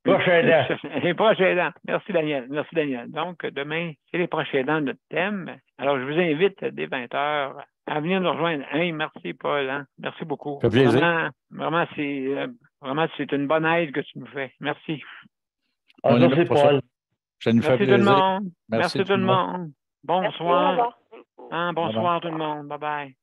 [SPEAKER 3] proches aidants.
[SPEAKER 2] Les proches aidants. Merci, Daniel. Donc, demain, c'est les proches aidants, notre thème. Alors, je vous invite dès 20h à venir nous rejoindre. Hey, merci, Paul. Hein? Merci beaucoup.
[SPEAKER 1] Ça fait plaisir.
[SPEAKER 2] Vraiment, c'est une bonne aide que tu me fais. Merci.
[SPEAKER 3] Merci, Paul.
[SPEAKER 1] Ça nous fait plaisir.
[SPEAKER 2] Tout le monde. Merci tout le monde. Bonsoir.
[SPEAKER 8] Merci,
[SPEAKER 2] bonsoir tout le monde. Bye-bye.